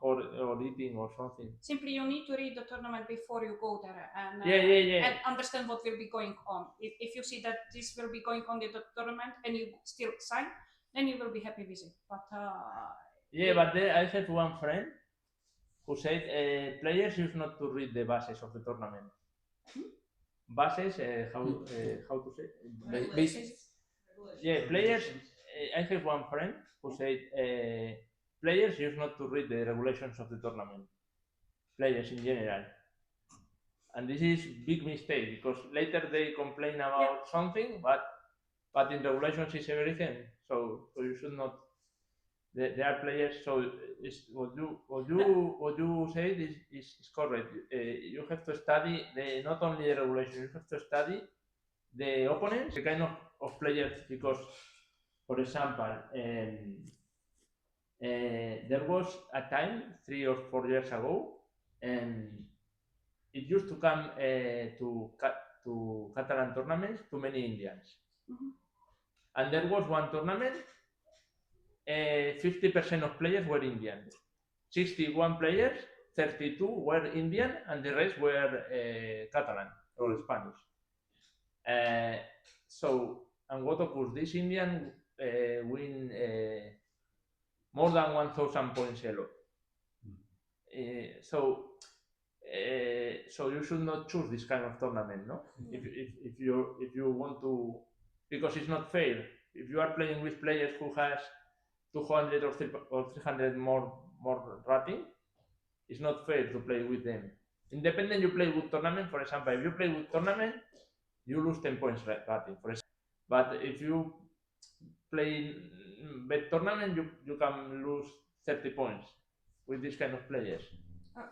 or eating or something. Simply, you need to read the tournament before you go there and and understand what will be going on. If you see that this will be going on in the tournament and you still sign, then you will be happy with it. But but there I have one friend who said players used not to read the bases of the tournament. Bases, how to say? Bases. Yeah, players. I have one friend who said players used not to read the regulations of the tournament. Players in general, and this is big mistake, because later they complain about something, but in regulations is everything. So you should not. There are players. So what you said is correct. You have to study not only the regulations. You have to study the opponents, the kind of players, because, for example, there was a time 3 or 4 years ago, and it used to come to Catalan tournaments too many Indians. And there was one tournament, 50% of players were Indian, 61 players, 32 were Indian, and the rest were Catalan or Spanish. And what occurs? This Indian win more than 1,000 points a lot. So you should not choose this kind of tournament, no? If you want to, because it's not fair. If you are playing with players who has 200 or 300 more rating, it's not fair to play with them. Independent, you play with tournament. For example, if you play with tournament, you lose 10 points rating, for example. But if you play bad tournament, you can lose 30 points with this kind of players. What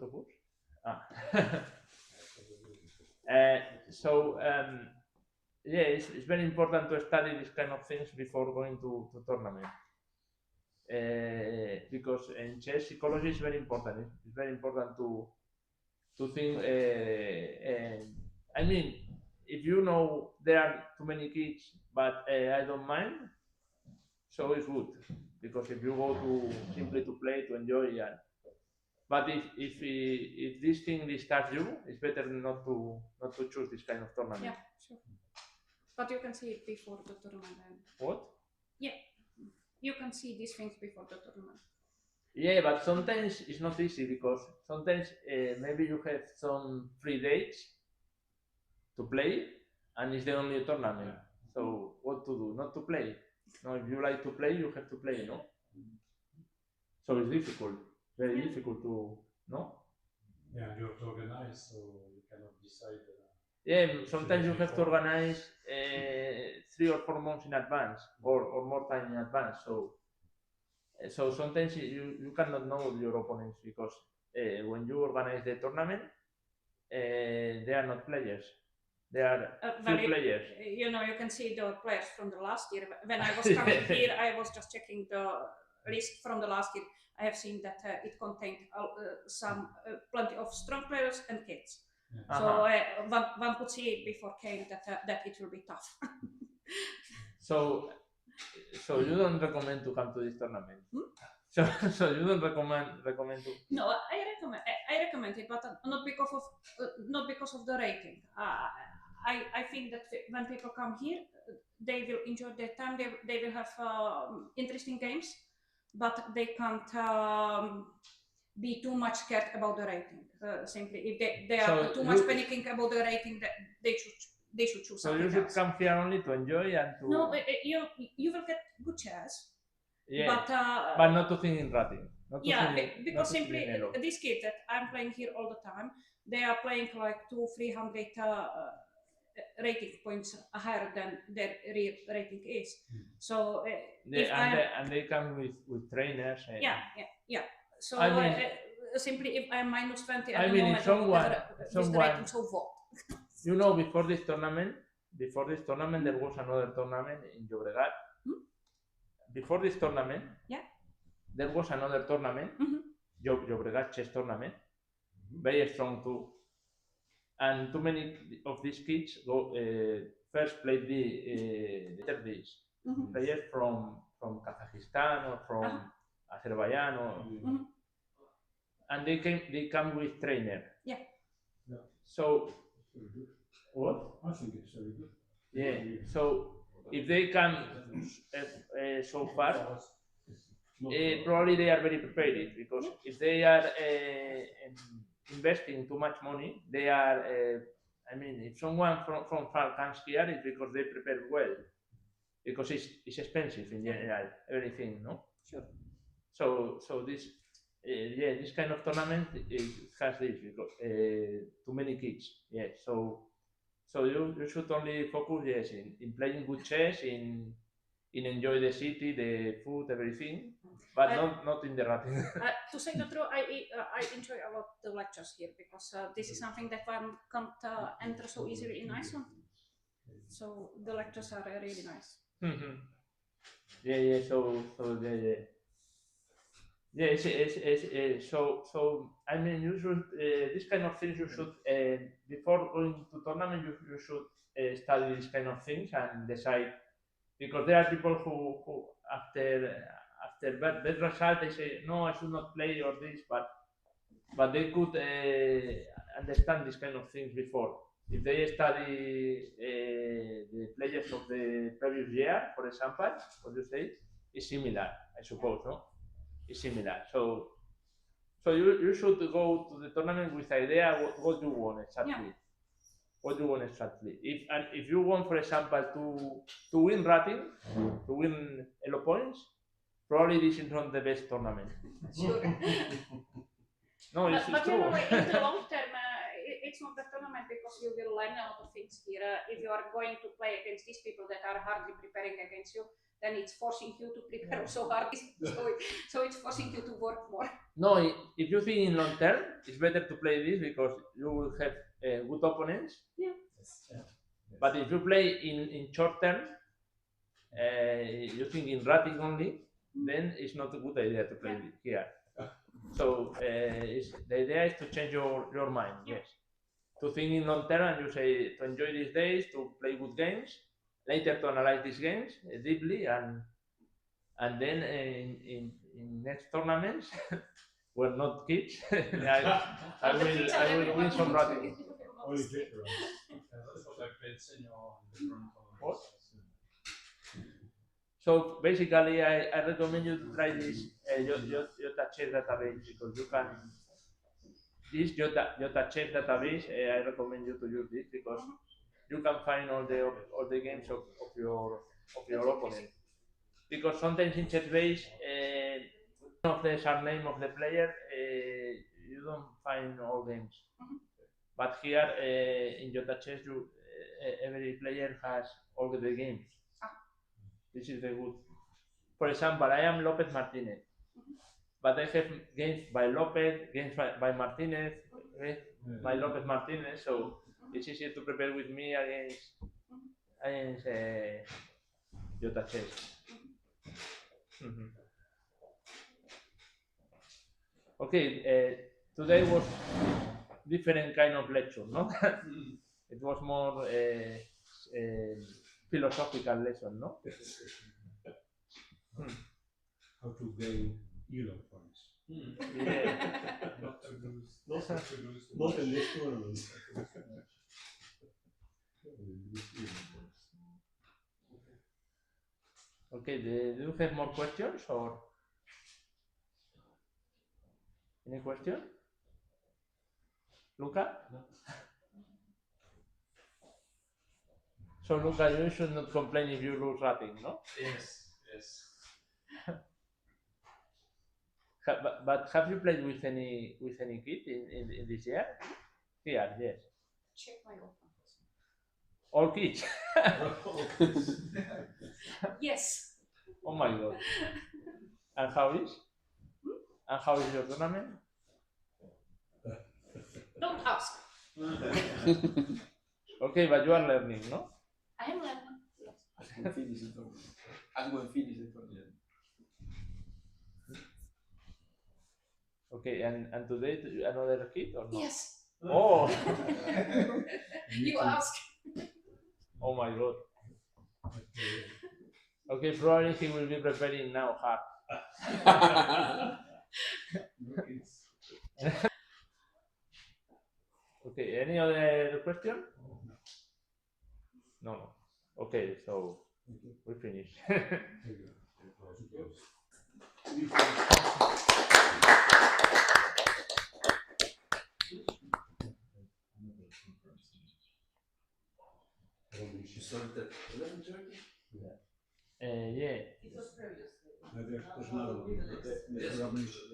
of course? It's very important to study these kind of things before going to tournament. Because in chess, psychology is very important. It's very important to think. I mean, if you know there are too many kids, but I don't mind, so it's good. Because if you go to simply to play, to enjoy, But if this thing disturbs you, it's better not to choose this kind of tournament. Yeah, sure. But you can see it before the tournament. What? Yeah, you can see these things before the tournament. Yeah, but sometimes it's not easy because sometimes maybe you have some free dates to play and it's the only tournament. So what to do? Not to play. No, if you like to play, you have to play, no? So it's difficult, very difficult to, no? Yeah, you have to organize, so you cannot decide. Yeah, sometimes you have to organize 3 or 4 months in advance or more time in advance. So sometimes you cannot know your opponents because when you organize the tournament, they are not players. They are few players. You know, you can see the players from the last year. When I was coming here, I was just checking the list from the last year. I have seen that it contained plenty of strong players and kids. Yeah. So one could see before came that it will be tough. So you don't recommend to come to this tournament? So you don't recommend to? No, I recommend it, but not because of the rating. I think that when people come here, they will enjoy their time. They will have interesting games, but they can't be too much scared about the rating. Simply, if they are too much panicking about the rating, they should choose something else. So you should come here only to enjoy and to. No, you will get good chess. Yeah, but not to think in rating. Because simply these kids that I'm playing here all the time, they are playing like 200-300 rating points higher than their real rating is. So and they come with trainers. Yeah. So I mean, simply if I'm -20 at I the mean, moment, if someone the rating, so what? You know, before this tournament, there was another tournament in Llobregat. Before this tournament, there was another tournament, Llobregat chess tournament, very strong too. And too many of these kids first played this. Players from Kazakhstan or from Azerbaijan, and they come with trainer. Yeah. So what? I think it's very good. Yeah. So if they come so far, probably they are very prepared because if they are investing too much money, they are. I mean, if someone from far comes here, it's because they prepare well, because it's expensive in general, everything, no? Sure. So this. This kind of tournament has this because too many kids. Yeah, so you should only focus in playing good chess, in enjoy the city, the food, everything, but not in the rating. To say the truth, I enjoy a lot the lectures here because this is something that one can't enter so easily in Iceland. So the lectures are really nice. Yeah. So I mean, you should this kind of things you should before going to tournament you should study this kind of things and decide, because there are people who after bad result they say no, I should not play or this, but they could understand this kind of things before. If they study the players of the previous year, for example, what you say is similar, I suppose, no? Is similar. So you should go to the tournament with idea what you want exactly. Yeah. What you want exactly. If you want, for example, to win rating, to win elo points, probably this is not the best tournament. Sure. No, it's but true. You know, in the long term, it's not the tournament because you will learn a lot of things here. If you are going to play against these people that are hardly preparing against you, then it's forcing you to prepare so hard. So it's forcing you to work more. No, if you think in long term, it's better to play this because you will have good opponents. Yeah. But if you play in short term, you think in rating only, then it's not a good idea to play here. So the idea is to change your mind. Yes. To think in long term and you say to enjoy these days, to play good games, later to analyze these games deeply, and then in next tournaments were not kids, I will win some rating. Only Victor. That's what I played senior in different What? So basically, I recommend you to try this Jota Chess database because you can. This Jota Chess database, I recommend you to use this because you can find all the games of your opponent. Because sometimes in chess base, of the surname of the player, you don't find all games. But here in Jota Chess, every player has all the games. This is the good. For example, I am López Martinez, but I have games by López, games by Martinez, by López Martinez, so it's easier to prepare with me against Jota Chess. Okay, today was different kind of lecture, no? It was more philosophical lesson, no? How to gain Elo points. Yeah. Not in this tournament. Okay, do you have more questions or any question? Luca? No. So Luca, you should not complain if you lose rating, no? Yes. But have you played with any kid in this year? Here, yes. Check my offer. All kids. Yes. Oh my god. And how is? And how is your tournament? Don't ask. Okay, but you are learning, no? I am learning. Yes. I'm going to finish it from here. Okay, and today another kid or not? Yes. Oh. You ask. Oh my god. Okay, probably he will be preparing now hard. Okay, any other question? No. Okay, so we finish. You started at 11:30? Yeah. It was previously. There's another one. Yes. Romanishin.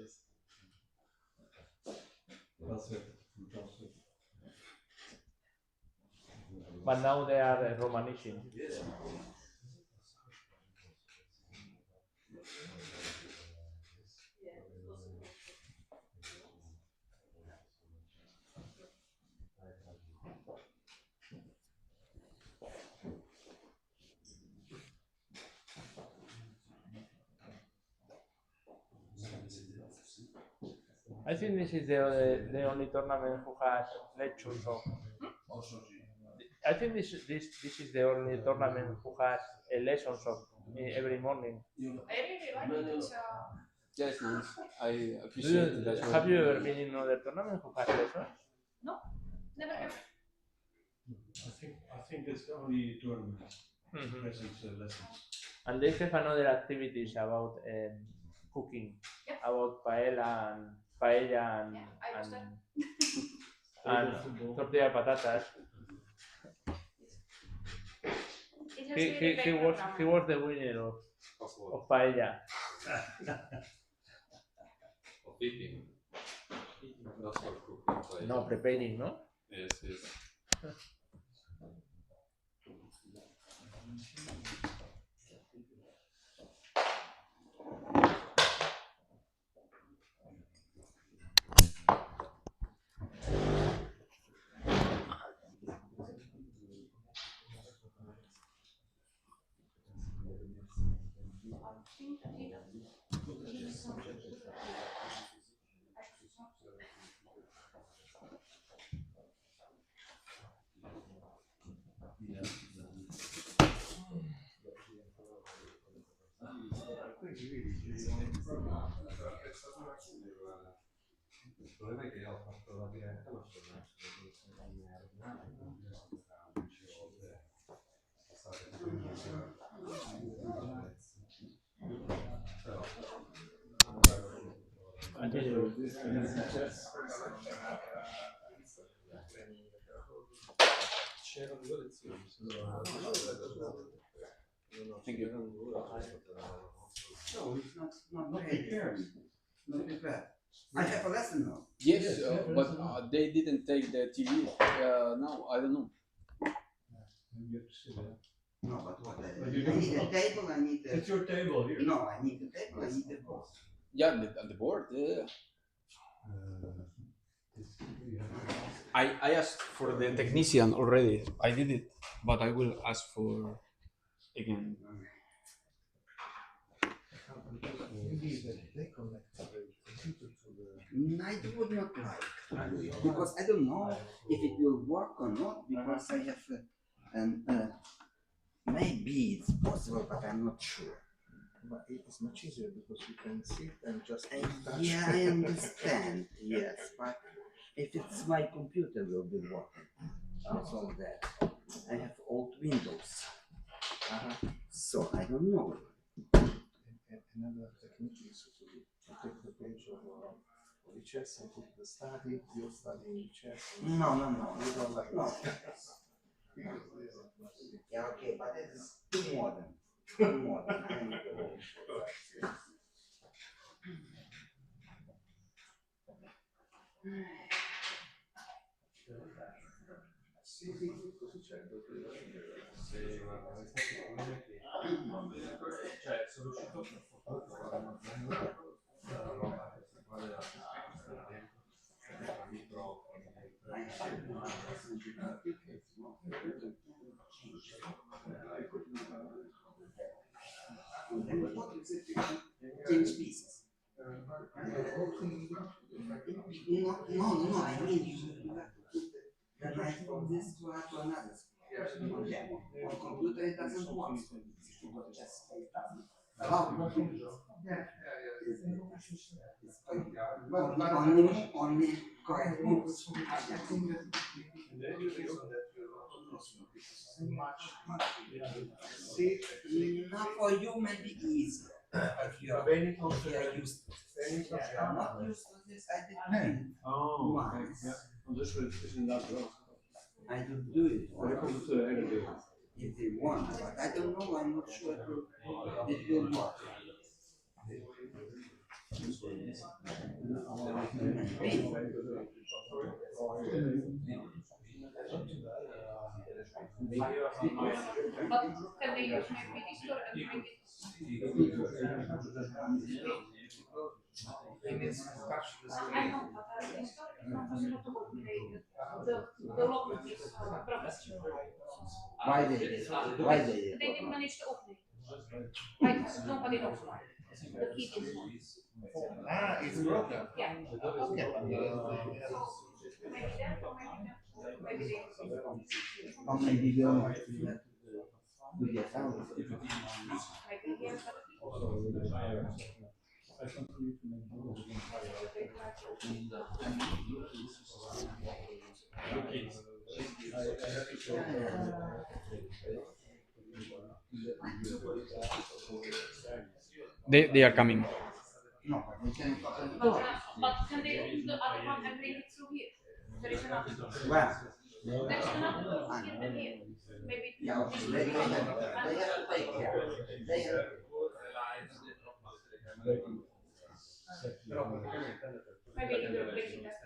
That's it. Fantastic. But now they are Romanishin. Yes. I think this is the only tournament who has lectures. So I think this is the only tournament who has lessons of every morning. I really like it. It's Yeah, it's nice. I appreciate it as well. Have you ever been in another tournament who has lessons? no, never ever. I think it's the only tournament present lessons. And they have another activities about cooking, about paella and Yeah, I was there. and tortilla de patatas. It has really great program. He was the winner of paella. Of eating. Not for cooking. No, preparing, no? Yes. Il problema è che ho fatto la diretta, ma sono rimasto di merda, però c'erano 2 lezioni. No, it's not prepared. Not prepared. I have a lesson now. Yes, but they didn't take the TV. No, I don't know. Maybe you have to sit there. No, but what? I need a table, I need a... It's your table here. No, I need a table, I need a board. Yeah, the board. Yeah. I asked for the technician already. I did it, but I will ask for again. I would not like, because I don't know if it will work or not, because I have maybe it's possible, but I'm not sure. But it's much easier because you can sit and just touch. Yeah, I understand, yes, but if it's my computer will be working, that's all that. I have old Windows, so I don't know. Another technique is to take the page of the chess and put the study, you're studying chess. No. You don't like No. Yeah, okay, but it's too modern. Too modern. Sì, così c'è. Se guarda, cioè sono riuscito a trovare una roba che si guarda dentro microfoni, Change pieces. No, I mean you have to put the knife from this to another. On computer it doesn't work. Just it doesn't. Only correct moves. Now for you maybe easy. If you are used to this. If you are not used to this, I did it once. I did do it once. If they want, but I don't know, I'm not sure it will work. But can they use maybe this store and make it? I know, but this store is not possible to upgrade. The lock is broken. Why they did? They didn't manage to upgrade. Like nobody knows why. The key is one. it's broken. Yeah. Okay. Maybe that or maybe they. Or maybe we will have to do the sound. Maybe here, They are coming. No, we can but can they open the other one and bring it through here? There is another. Where? There is another one here and here. Maybe Yeah, okay. They have to take care. They have. maybe in the breaking that.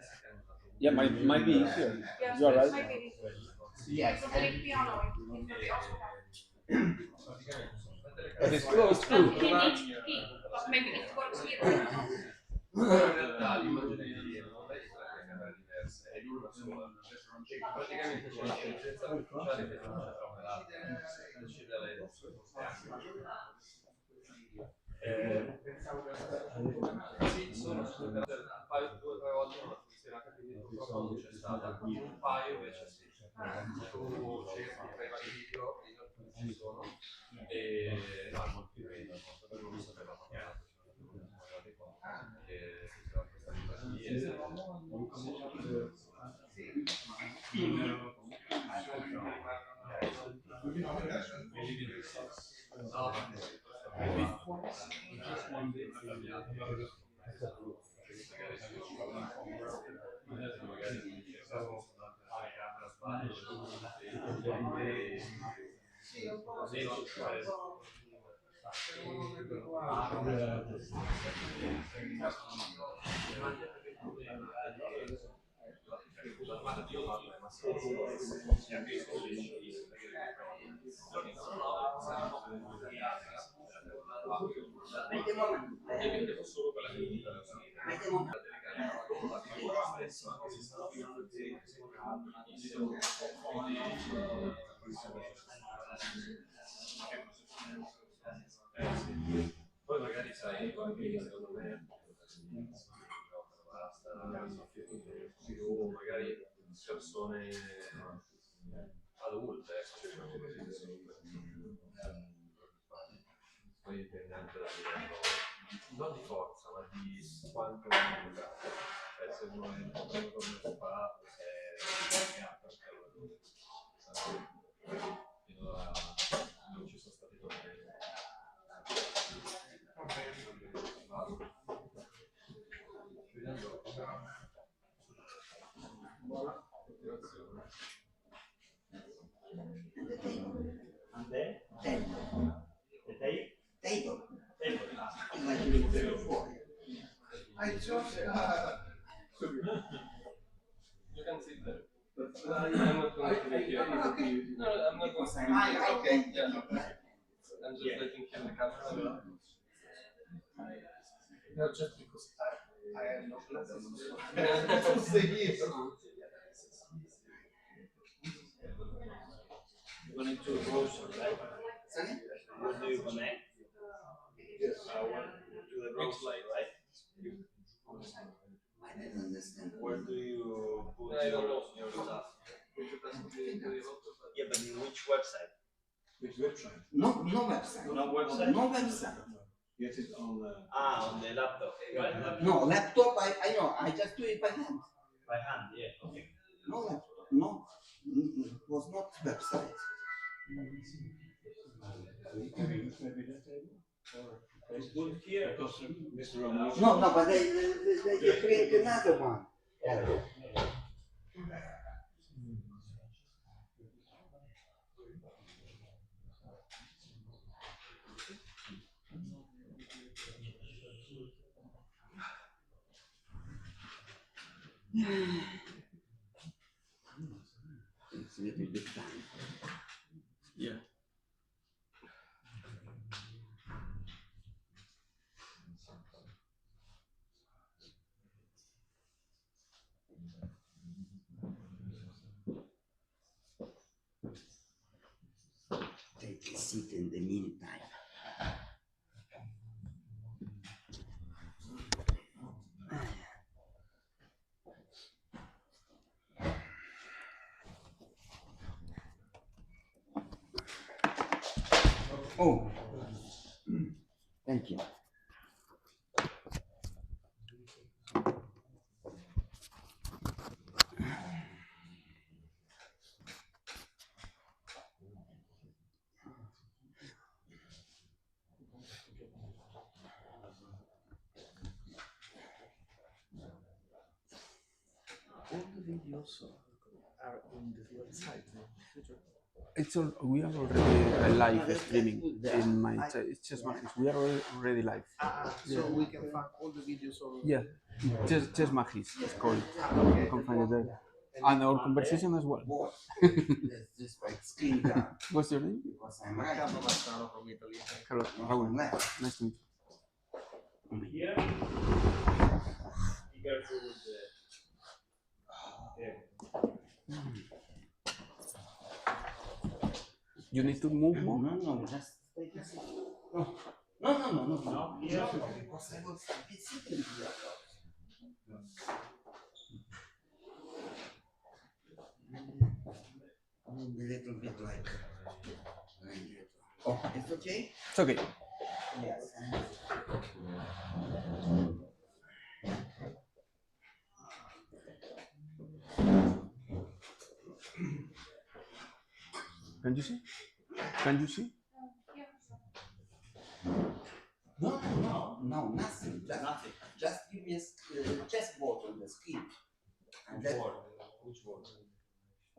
Yeah, might be easier. Yes, You are right. maybe it is. Yes. Because the piano it will be also have. But it's close But too. he needs key. But maybe it works here. in realtà l'immagine di Diego lei sarà le camere diverse e lui una sola praticamente c'è l'intelligenza artificiale che non c'è come l'altra decide lei da solo sì sono state un paio 2 o 3 volte non ha funzionato quindi purtroppo non c'è stata un paio invece sì tu cerchi tra i vari video e non ci sono e no molti vedi non sapevamo che Poi magari sai, secondo me più magari persone adulte, poi dipende anche dal livello, non di forza, ma di quanto è educato. Se uno è un po' preoccupato, finora non ci sono stati problemi. You can sit there. I'm not going to make you. No, I'm not going to make you. Okay. I'm just letting him the camera. No, just because I have no plans to seguir. Connect to a browser, right? Sorry? Where do you connect? Yes. To the browser, right? I didn't understand. Where do you put your stuff? Yeah, but in which website? Which website? No website. No website? No website. Get it on the... On the laptop. No, laptop, I know, I just do it by hand. By hand, yeah, okay. No laptop, no. It was not website. Put here. Mr. Romanishin. No, but they create another one. It's a little bit time. Yeah. Take a seat in the meantime. Oh, thank you. All the videos are on the website. We are already live streaming in my ChessMagis. We are already live. So we can find all the videos on... Yeah, ChessMagis is called. You can find it there. And our conversation as well. Just like screen grab. What's your name? Because I'm right. Carlos. Raúl. Nice to meet you. Here. Be careful with the... You need to move more? No, just take a seat. No, because I will be sitting here. A little bit like... Oh, it's okay? It's okay. Yes. Can you see? Can you see? No, nothing. Just give me a chessboard on the screen. And that, Which board?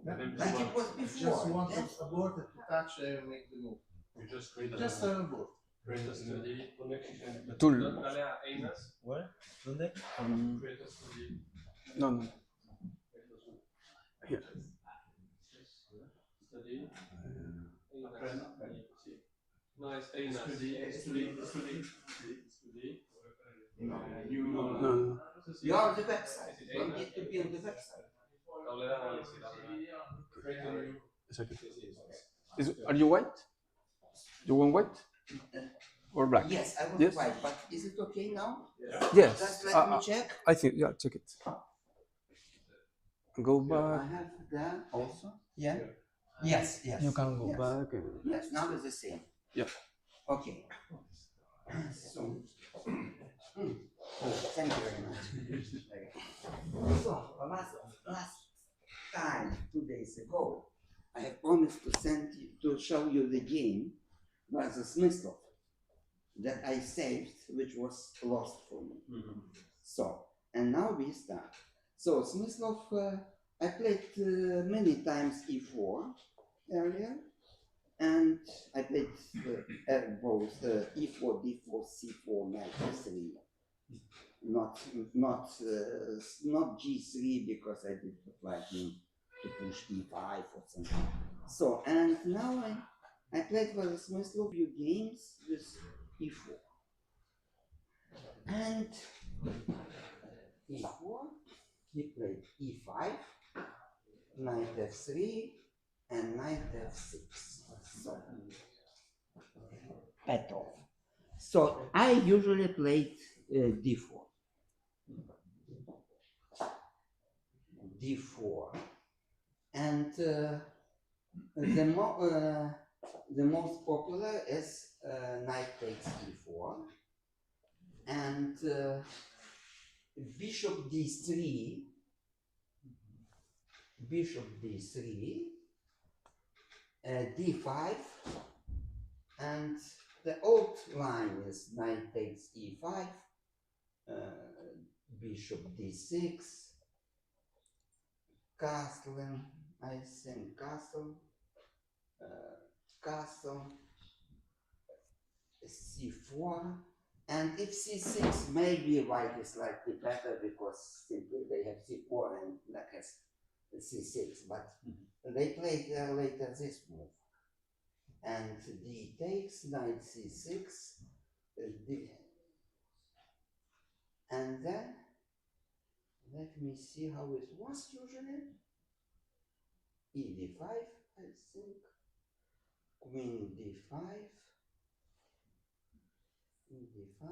like it was before. Just want a board to touch and make the move. You just create Just a board. create a study connection. Tool. Dale a Einas. ¿Where? ¿Dónde? Create a study. No, no. Here. Study. No, es Einas. Study. No. You are on the website. You need to be on the website. Tabla de análisis. Are you white? You want white or black? Yes, I was Yes. right, but is it okay now? Yes. Just let me check. I think, yeah, check it. Go I back. have that also. Yeah. Yes. You can go yes. back. Yes, now it's the same. Yeah. Okay. So, thank you very much. So, last time, 2 days ago, I have promised to show you the game was a Smyslov that I saved, which was lost for me. So, and now we start. So, Smyslov, I played many times e4 earlier. And I played both e4, d4, c4, knight f3. Not g3 because I didn't like him to push d5 or something. So, and now I played for the Smyslov few games with e4. And e4, he played e5, knight f3, and knight f6. So, pat off. So I usually played d4. d4. And the most popular is knight takes e4. And bishop d3. Bishop d3. d5, and the old line is knight takes e5, bishop d6, castling, I think castle, c4, and if c6 maybe white is slightly better because simply they have c4 and black has c6, but they played later this move. And d takes, knight c6, and then let me see how it was usually. E d5, I think, queen d5, e d5,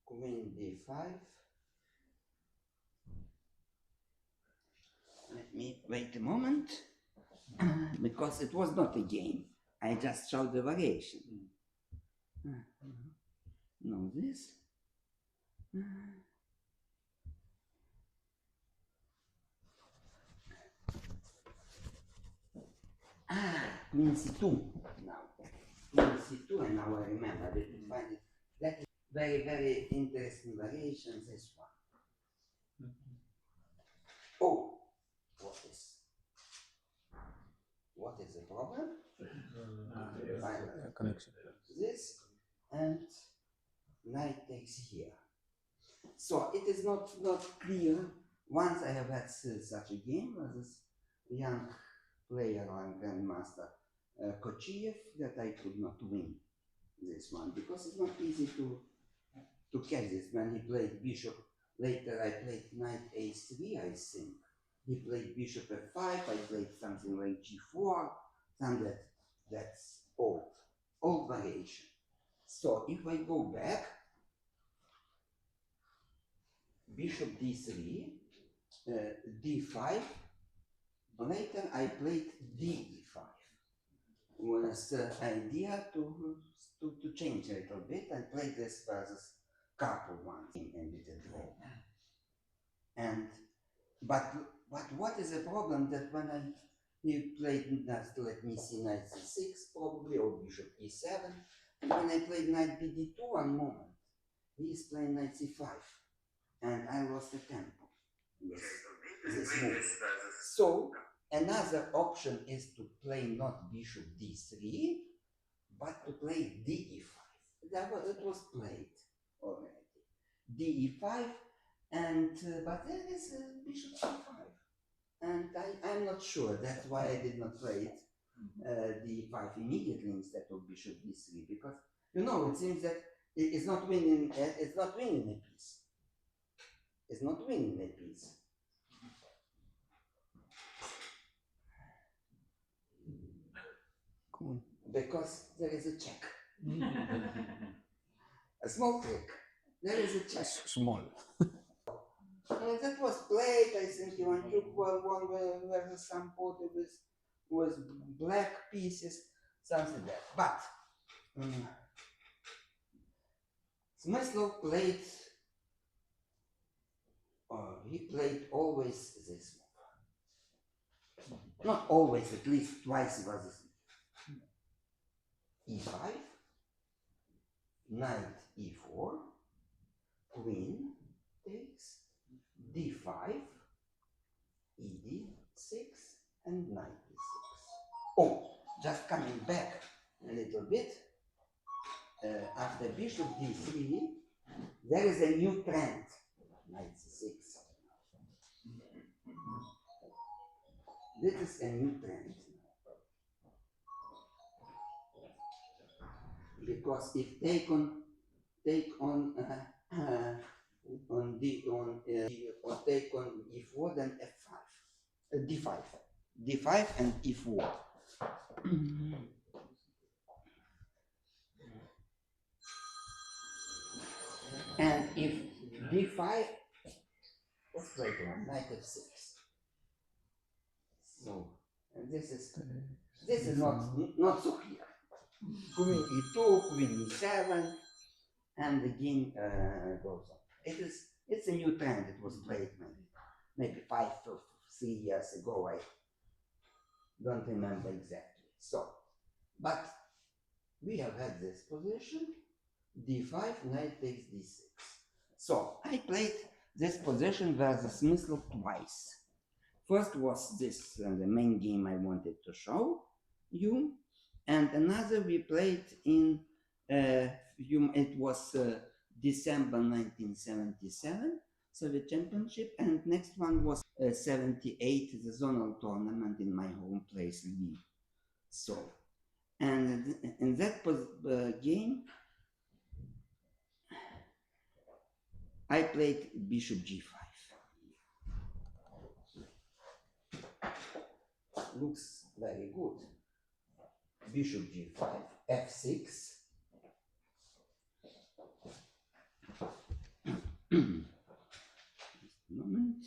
queen d5. Let me wait a moment, because it was not a game. I just showed the variation. Now this. Queen c2 now. Queen c2, and now I remember that you find it. That is very, very interesting variation, this one. Oh, what is the problem? Connection. This and knight takes here. So it is not clear. Once I have had such a game as this young player and grandmaster Kochiev, that I could not win this one because it's not easy to catch this. When he played bishop, later I played knight a3, I think. He played bishop f5, I played something like g4, something that's old variation. So if I go back, bishop d3, d5, later I played d5. Was the idea to change a little bit and play this versus couple one and didn't draw. And but what is the problem that when He played, let me see, knight c6 probably, or bishop e7. And when I played knight bd2 one moment, he is playing knight c5. And I lost the tempo with this move. So another option is to play not bishop d3, but to play de5. It was played already. de5, and but there is bishop c5. And I'm not sure, that's why I did not play it d5 immediately instead of bishop d3, because it seems that it's not winning a piece. It's not winning a piece. Cool. Because there is a check. A small trick. There is a check. Small. That was played, I think Ivan took one where some pot was black pieces, something like that. But Smyslov played, he played always this move. Not always, at least twice it was this move. e5, knight e4, queen takes, d5, ed6, and knight e6. Oh, just coming back a little bit, after bishop d3, there is a new trend, knight c6. This is a new trend. Because if take on take on e4, then f5, d5 and e4. And if d5, let's play one, knight f6. So, and this is not so clear. Queen e2, queen e7, and the game goes on. It's a new trend. It was played maybe 5 or 3 years ago. I don't remember exactly. So, but we have had this position, d5, knight takes d6. So I played this position versus Smyslov twice. First was this the main game I wanted to show you, and another we played in it was December 1977 Soviet Championship, and next one was 78, the zonal tournament in my home place Lviv. So, and in that game I played bishop g5. Looks very good. Bishop g5, f6. Just a moment.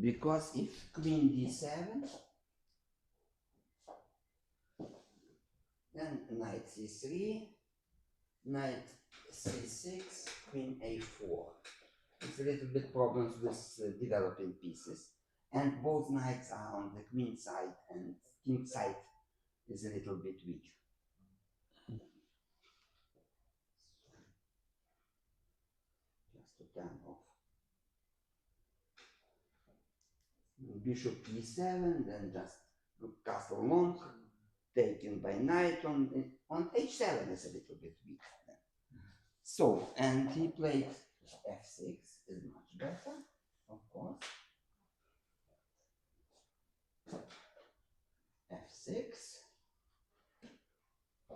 Because if queen d7, then knight c3, knight c6, queen a4. It's a little bit problems with developing pieces, and both knights are on the queen side, and king side is a little bit weak. Just to turn off. Bishop e7, then just castle long, taken by knight on h7 is a little bit weak then. So, and he played f6 is much better, of course. f6,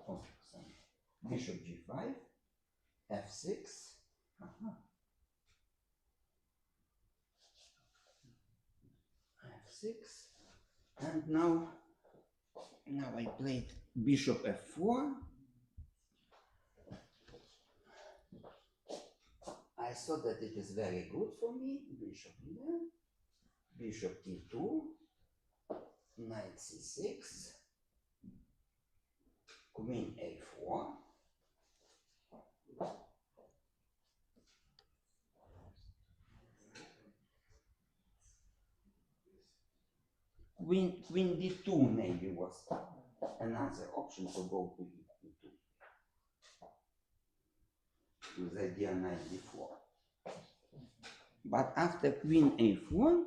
oh, sorry. Bishop g5, f6, f6, and now I played bishop f4. I thought that it is very good for me. Bishop here, bishop e2, knight c6, queen a4. Queen d2 maybe was another option to go to e2 with idea knight d4. But after queen a4,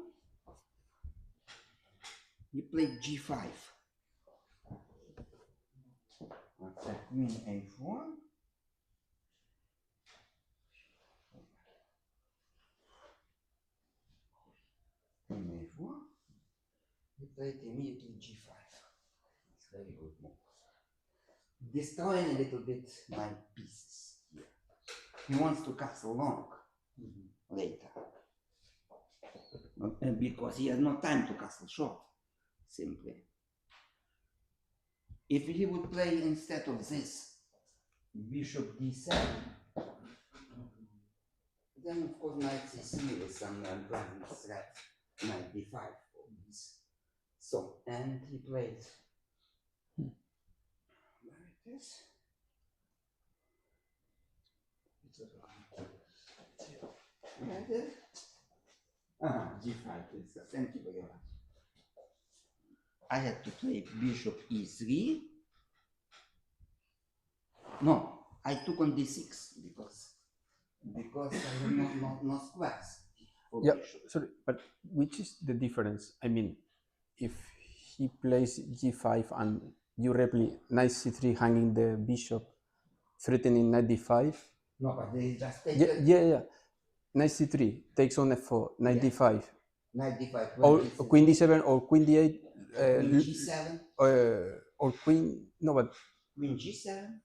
he played g5. After queen a4, he played immediately g5. It's a very good move. Destroying a little bit my pieces here. He wants to castle long later. Because he has no time to castle short, simply. If he would play instead of this, bishop d7, then of course knight c3 with some unpleasant threat, knight d5 for this. So, and he played, where it is? Where it is? G5, thank you very much. I had to play bishop e3. No, I took on d6 because I have no squares. Yeah, sorry, but which is the difference? I mean, if he plays g5 and you replay knight c3 hanging the bishop, threatening knight d5. No, but they just take yeah. Knight c3 takes on f4, knight d5. Knight d5. Or queen d7 or queen d8. Queen g7. Or queen, no, but. Queen g7.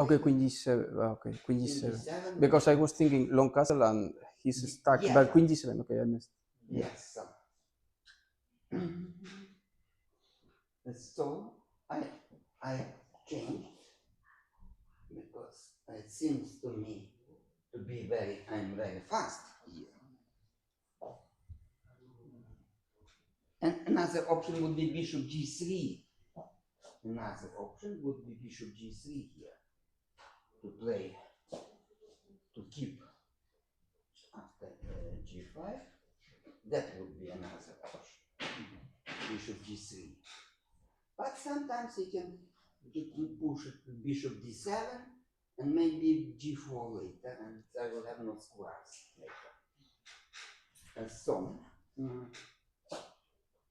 Okay, queen g7. Okay, queen g7. Because I was thinking long castle and he's stuck. Yeah. But queen g7. Okay, I missed. Yes. So I changed because it seems to me to be I'm very fast here. And another option would be bishop g3. Another option would be bishop g3 here to play, to keep after g5. That would be another option. Bishop g3. But sometimes he can push it to bishop d7 and maybe g4 later, and I will have no squares later. And so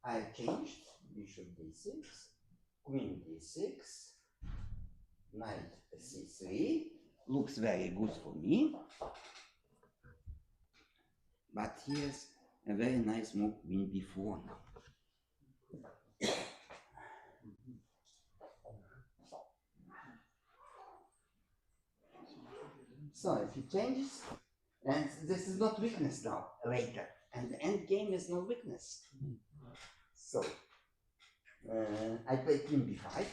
I changed bishop d6, queen d6, knight c3. Looks very good for me. But here's a very nice move, queen b4 now. So if he changes, and this is not weakness now, later, and the end game is no weakness. So I play queen b5.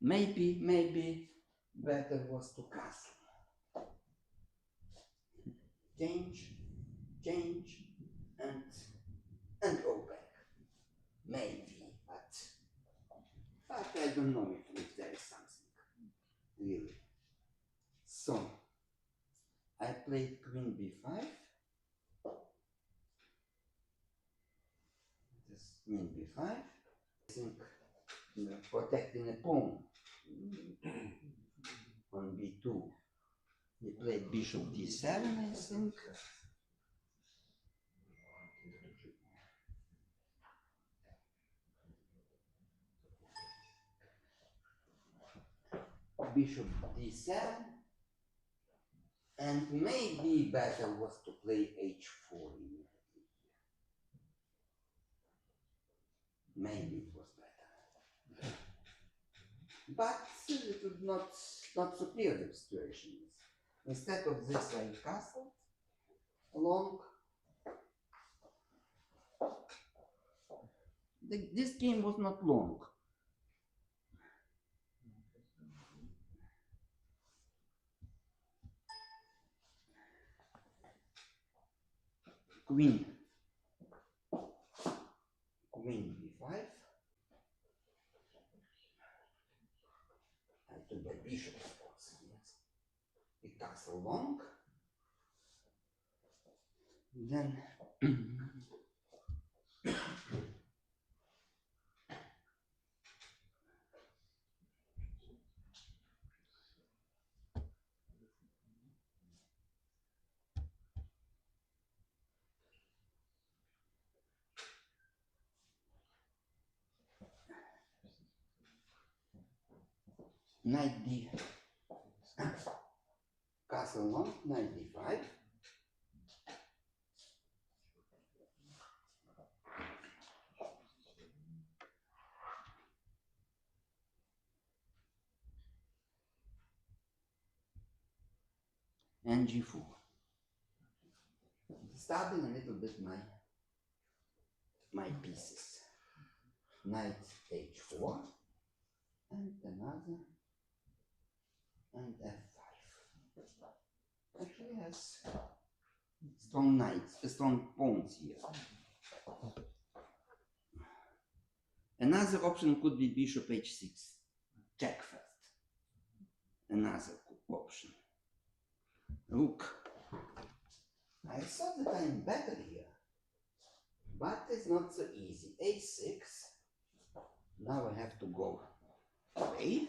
Maybe better was to castle. Change, and go back. Maybe, but I don't know if there is something really. So I played queen b5. This queen b5. I think protecting a pawn on b2. He played bishop d7, I think. Bishop d7, and maybe better was to play h4 immediately. Maybe it was better, but it was not superior situation. Instead of this, I castled long. This game was not long. queen b5. I took the bishop, of course. Yes. The castle long. Then knight d, castle long, knight d5. And g4. Starting a little bit my pieces. Knight h4 and another and f5. Actually has strong knights, strong pawns here. Another option could be bishop h6, check first. Another option. Rook. I thought that I'm better here, but it's not so easy. a6. Now I have to go away.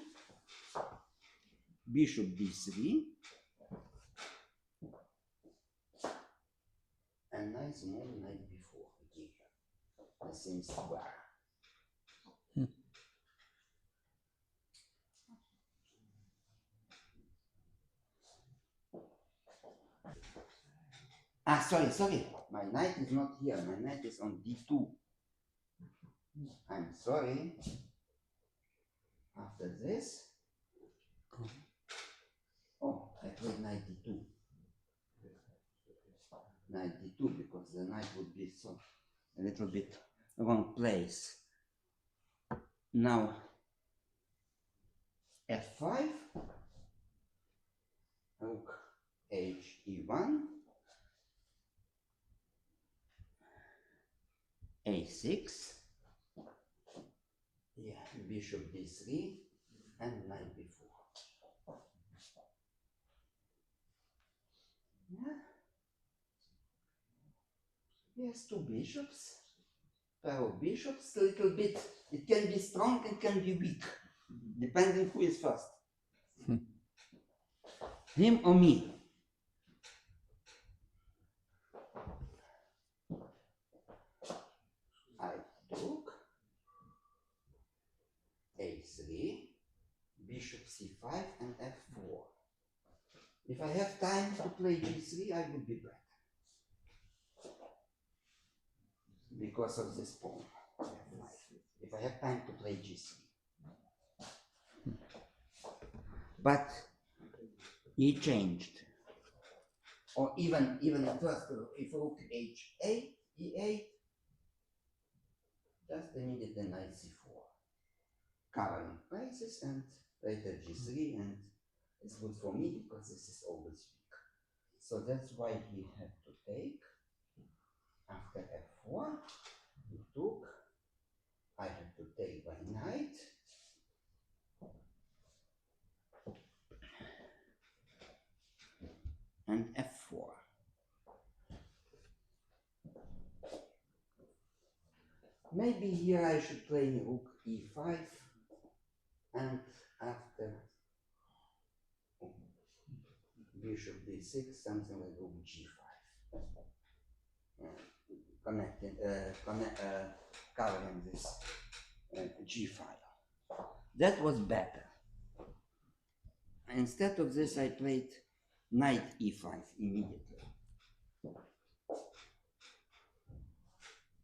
Bishop d3. And nice move knight b4 again. The same square. Sorry. My knight is not here. My knight is on d2. I'm sorry. After this. Oh, I played knight d2. Knight d2 because the knight would be so a little bit wrong place. Now f5. Rook h e1. a6, yeah, bishop d3, and knight b4. Yeah. Yes, two bishops, pair of bishops, a little bit. It can be strong and can be weak, depending who is first. Him or me. I took a3, bishop c5 and f4. If I have time to play g3, I would be better. Because of this pawn. If I have time to play g3. But he changed. Or even at first, if rook h8, e8, just immediately knight c4. Covering places and later g3, and it's good for me because this is always weak. So that's why he had to take. After f4, he took. I had to take by knight. And f4. Maybe here I should play rook e5 and after bishop d6, something like rook g5. Covering this g file. That was better. Instead of this, I played knight e5 immediately.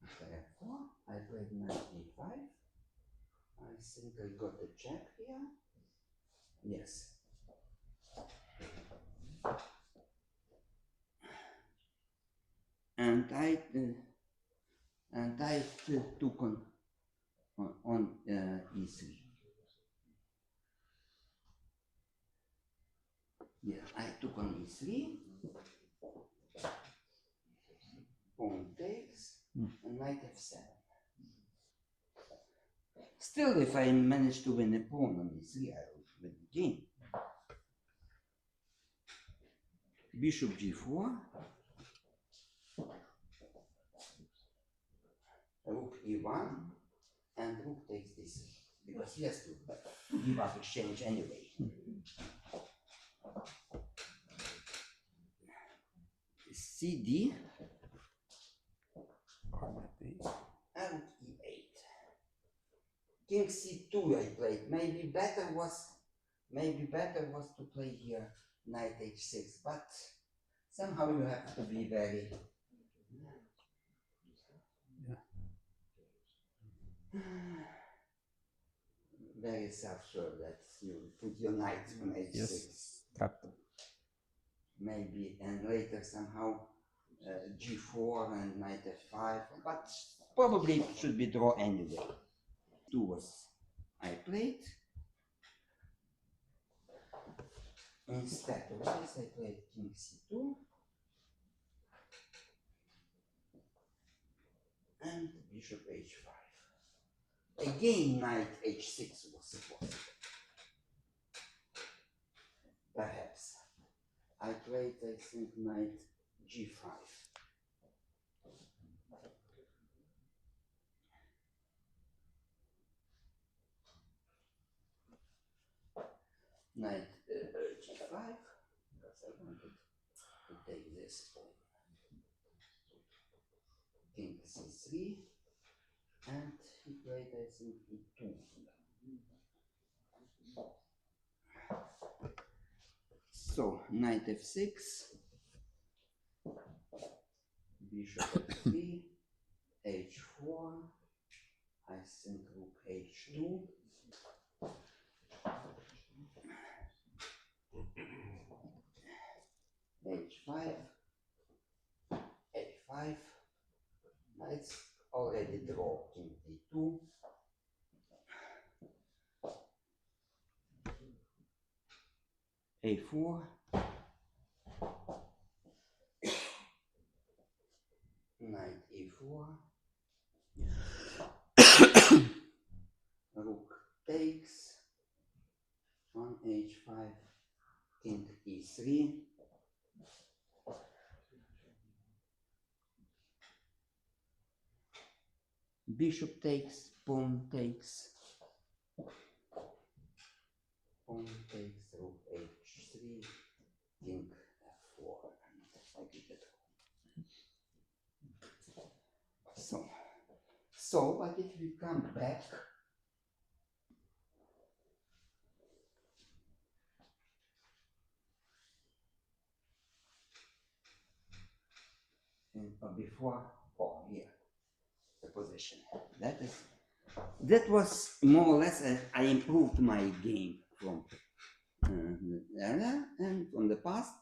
After f4, I played knight e5. I think I got a check here. Yes. And I took on e3. Yeah, I took on e3. pawn takes, and knight f7. Still, if I manage to win a pawn on e3, I will win the game. Bishop g4, rook e1, and rook takes this, because he has to give up exchange anyway. CD, and e8. King c2 I played. Maybe better was to play here knight h6, but somehow you have to be very very self-sure that you put your knight on h6. Yes, trapped. Maybe, and later somehow g4 and knight f5, but probably it should be draw anyway. 2 was I played. Instead of this, I played king c2 and bishop h5. Again, knight h6 was possible. Perhaps. I played, I think, knight g5. Knight g5, because I wanted to take this pawn. King c3, and he played, I think, e2. So, knight f6, bishop f3, h4, I think rook h2, h5, a5, knights already draw king d2, a4, knight e4, rook takes, on h5, king e3, bishop takes, pawn takes, rook h3, king f4, and I get it. So, but if we come back, before, oh, here, the position. That was more or less, I improved my game from and from the past,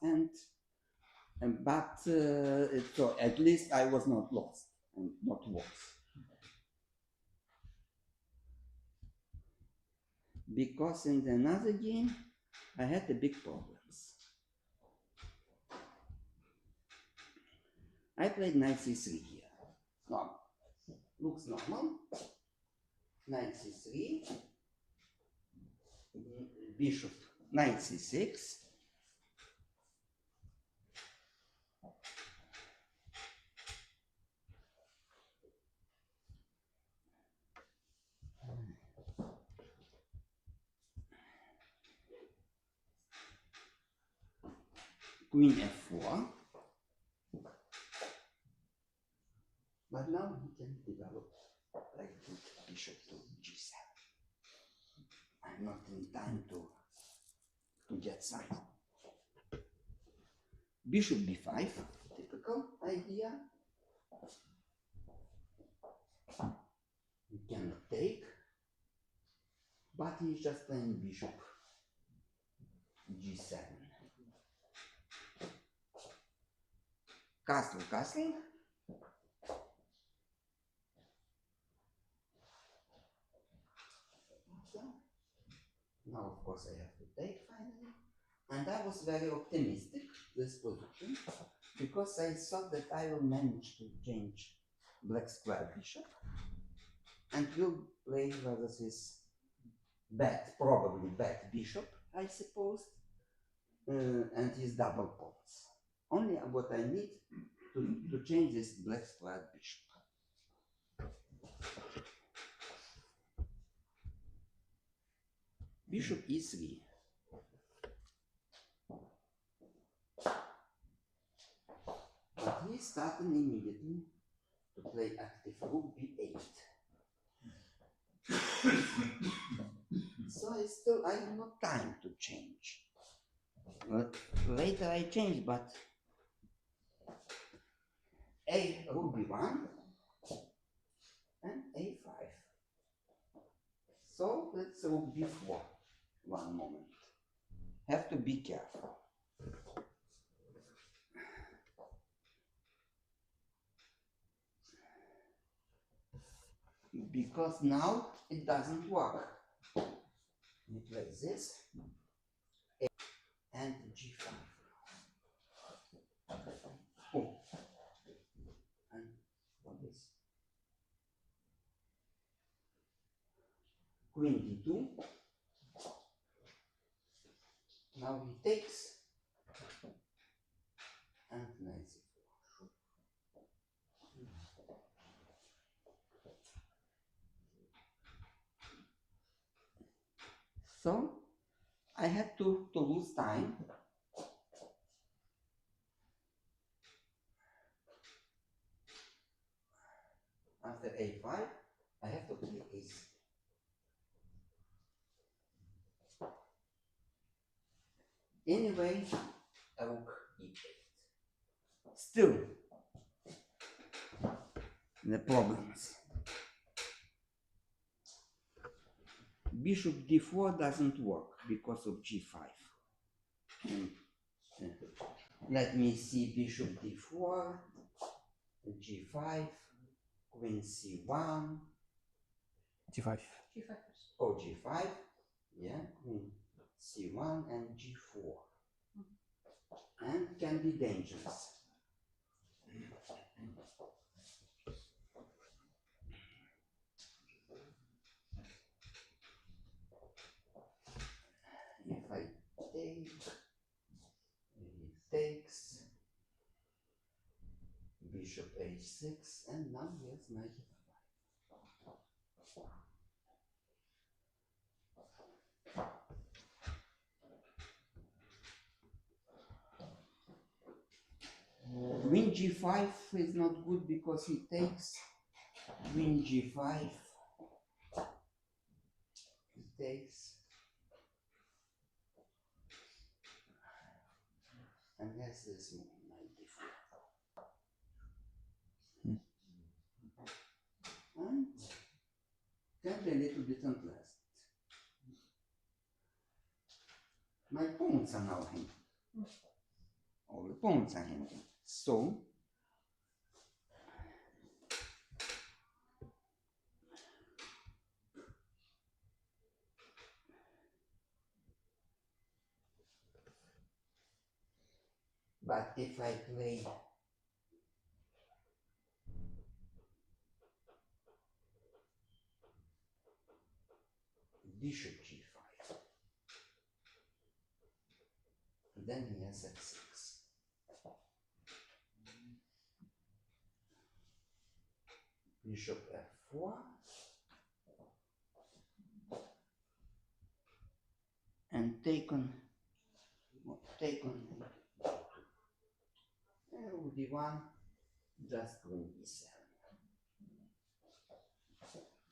but so at least I was not lost and not worse. Because in another game I had the big problems. I played knight c3 here. Normal. Looks normal. Knight c3, bishop, knight c6, queen f4, but now he can develop like bishop to g7. I'm not in time to get side. Bishop b5, typical idea. You cannot take, but he's just playing bishop g7. Castle, castle. Now, of course, I have to take finally. And I was very optimistic, this position, because I thought that I will manage to change black square bishop and will play rather this bad, probably bad bishop, I suppose, and his double pawns. Only what I need to change this black square bishop. Bishop e3. But he started immediately to play active rook b8. So I have no time to change. Later I change, but rook b1 and a5. So let's rook b4. One moment. Have to be careful. Because now it doesn't work. You play this and g5. Oh, and what is queen d2. Now he takes and knight c4. So I had to lose time. After a5, I have to play a6. Anyway, rook e8. Still, the problems. Bishop d4 doesn't work because of g5. Let me see, bishop d4, g5, queen c1. g5. G5. Oh, g5, yeah, queen c1 and g4. And can be dangerous. If I take, he takes, bishop h6, and now he has knight f5. Queen g5 is not good because he takes. Queen g5, he takes, and has this knight d4. And can be a little bit unpleasant. My pawns are now hanging. All the pawns are hanging. So but if I play bishop g5, then he has f6. Bishop f4, and taken d1, just queen e7.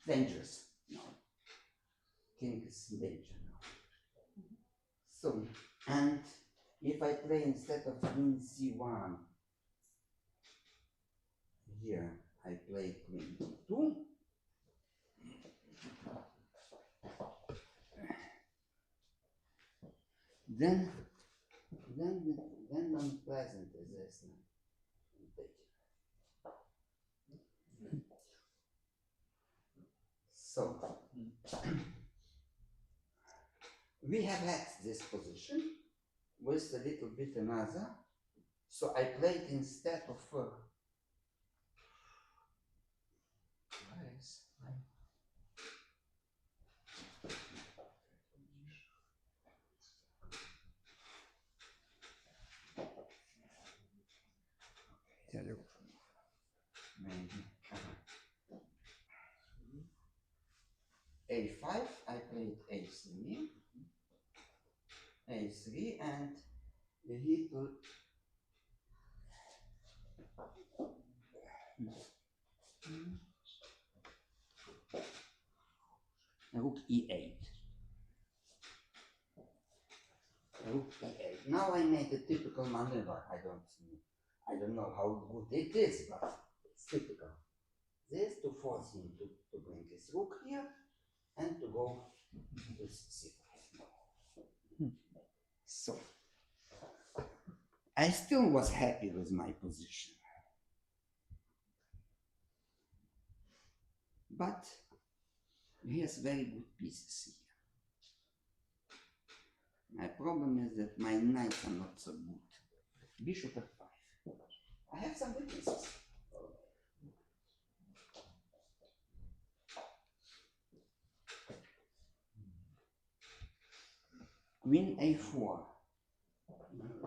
Dangerous. No. King is in danger now. So, and if I play instead of queen c1, here I play queen d2. Then unpleasant is this now. So we have had this position with a little bit another So I played instead of where is my Yeah, you. maybe a5, I played a3, and he put rook e8. Rook e8. Now I made a typical maneuver. I don't know how good it is, but it's typical. This to force him to bring his rook here and to go with c5. So I still was happy with my position. But he has very good pieces here. My problem is that my knights are not so good. Bishop f5. I have some weaknesses. Queen a4.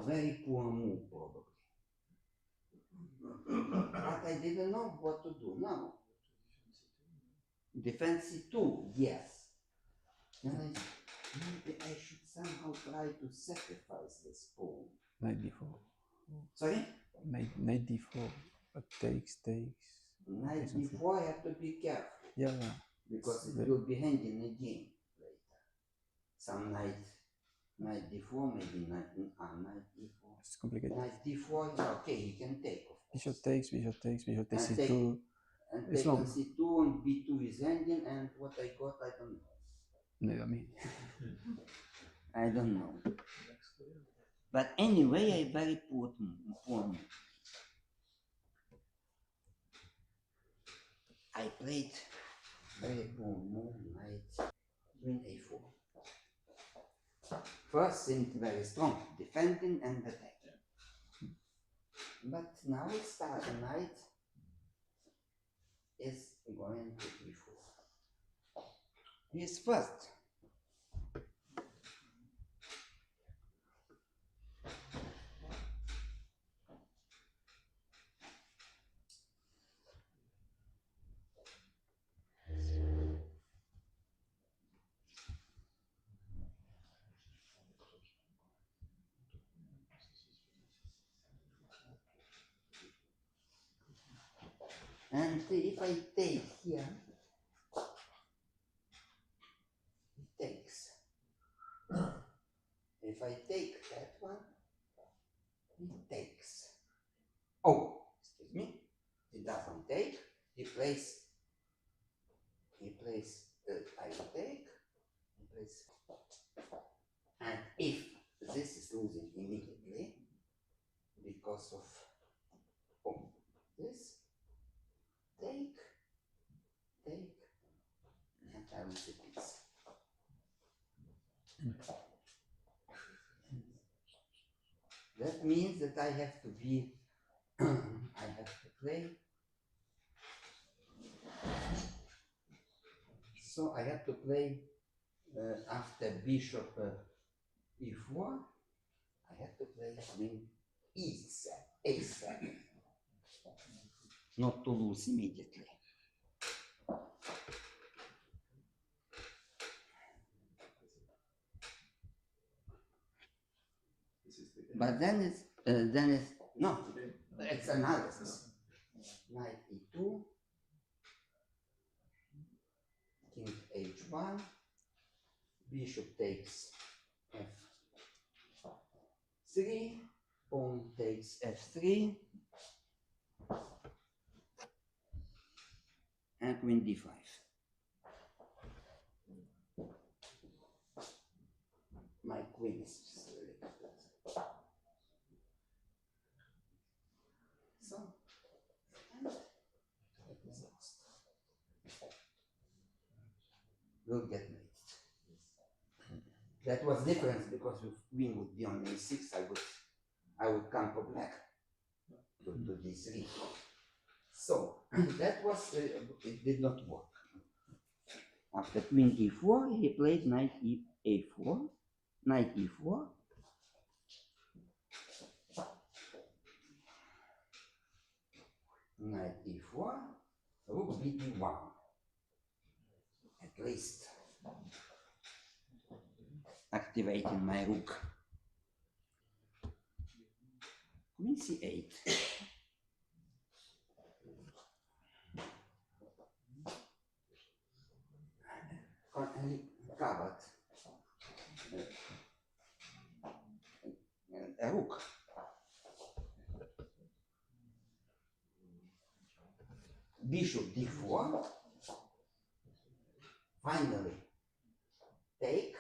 Very poor move, probably. But I didn't know what to do now. Defense c2, yes. Then maybe I should somehow try to sacrifice this pawn. Knight d4. Sorry? Knight d4. But takes. Knight d4, I have to be careful. Yeah. Because it will be hanging again later. Some knight d4, maybe knight d4. It's complicated. Knight d4, okay, he can take, of course. Bishop takes c2. And It's take long. c2 and b2 is hanging, and what I got, I don't know. Neither me. I don't know. But anyway, I very poor move. I played very poor move, knight, queen a4. First seemed very strong, defending and attacking. But now it's start, knight is going to e4. He is first. And if I take here, he takes. If I take that one, he takes. Oh, excuse me, he doesn't take, he plays, I take, he plays, and if this is losing immediately, because of, this, take, and I lose a piece. That means that I have to be, I have to play. So I have to play after bishop e4, I have to play queen a7, not to lose immediately. But then it's no, it's analysis. Knight e2, king h1, bishop takes f3, pawn takes f3, and queen d5. My queen is really good. So, and it is lost. We'll get mated. That was different because if queen would be on a6, I would come for black. to d3. So that was, it did not work. After queen e4, he played knight a4, knight e4. Knight e4, rook b1, at least activating my rook. Queen c8. Covered a rook. Bishop d4. Finally, take,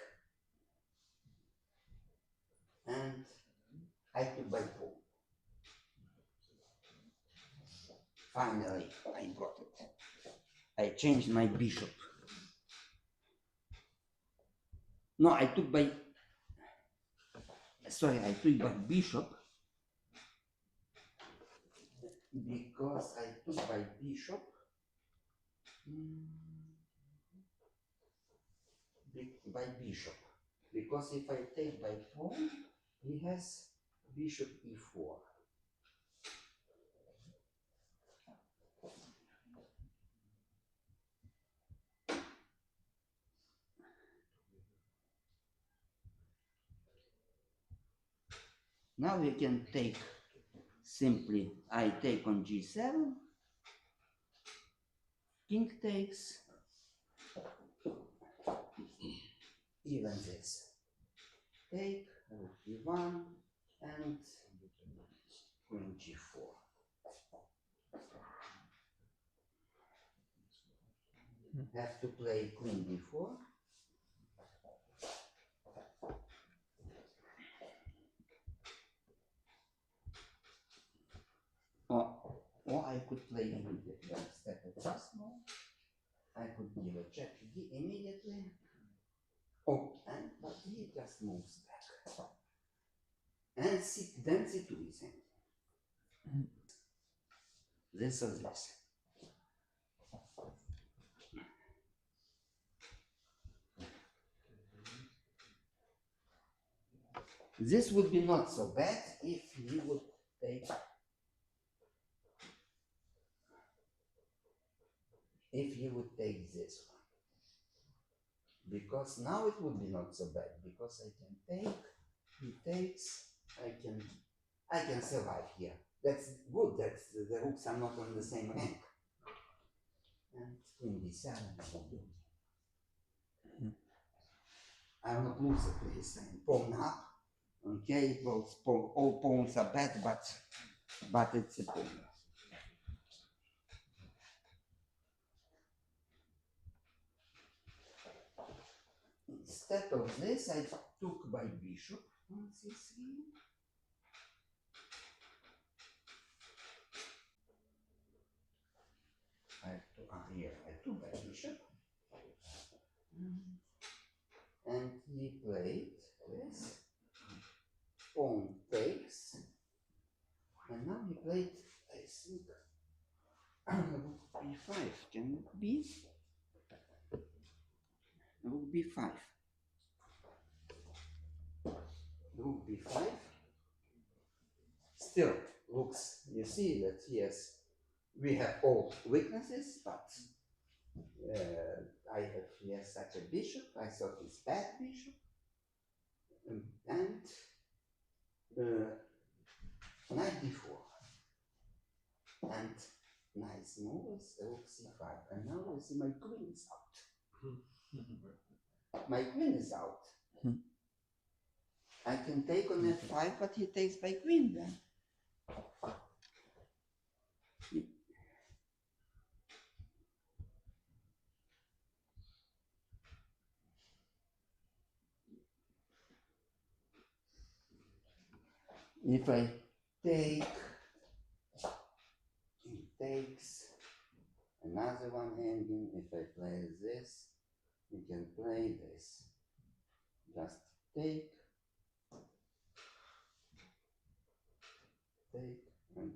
and I took by pawn. Finally, I got it. I changed my bishop. No, I took by, sorry, I took by bishop because I took by bishop by bishop, because if I take by pawn, he has bishop e4. Now we can take simply, I take on g7, king takes, even this. Take, rook e1, and queen g4. Have to play queen d4. Or I could play immediately a step at first move. I could give a check immediately. Oh, but he just moves back. And then c2 is empty. This or this. This would be not so bad if he would take, this one. Because now it would be not so bad, because I can take, he takes, I can survive here. That's good that the rooks are not on the same rank. And queen d7. I will not lose at least. Pawn up. Okay, well, all pawns are bad, but it's a pawn. Instead of this, I took by bishop on c3. I took by bishop. And he played this. Pawn takes. And now he played, I think, rook b5. Can it be? Rook b5. Rook b5. Still looks, you see that yes, we have all weaknesses, but I have here such a bishop. I thought it's bad bishop. And knight d4. And nice moves, rook c5. And now you see my queen is out. My queen is out. I can take on f5, but he takes by queen then. If I take, he takes another one hanging. If I play this, we can play this. Just take, and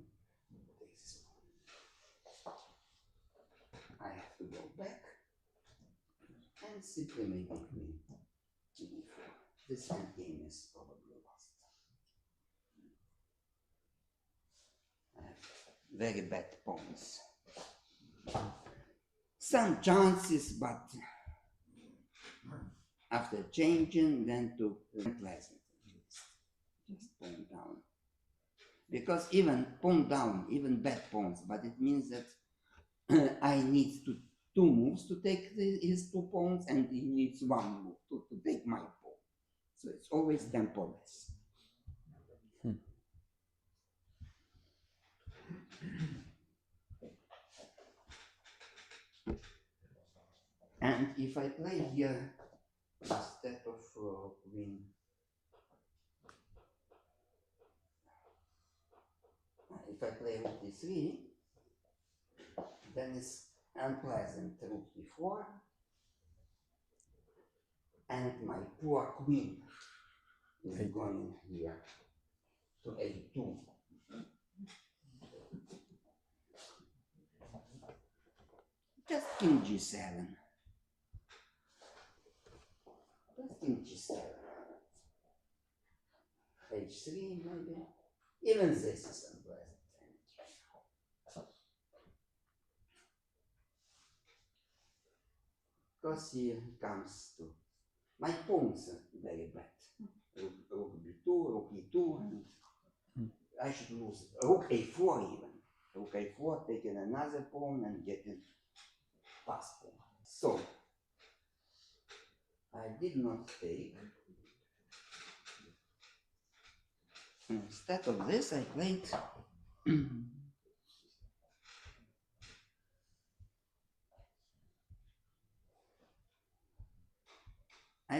and simply maybe queen d4. This endgame is probably lost. I have very bad pawns. Some chances, but after changing, then to unpleasant at least. Just pawn down. Because even pawn down, even bad pawns, but it means that I need two moves to take his 2 pawns, and he needs 1 move to take my pawn. So it's always temporless. And if I play here instead of queen, if I play rook d3, then it's unpleasant rook d4, and my poor queen is going here to a2. Just king g7. Just king g7. h3 maybe. Even this is unpleasant. Because he comes to my pawns are very bad. Rook b2, rook e2, and I should lose rook a4 even. Rook a4, taking another pawn and getting pass pawn. So I did not take. Instead of this, I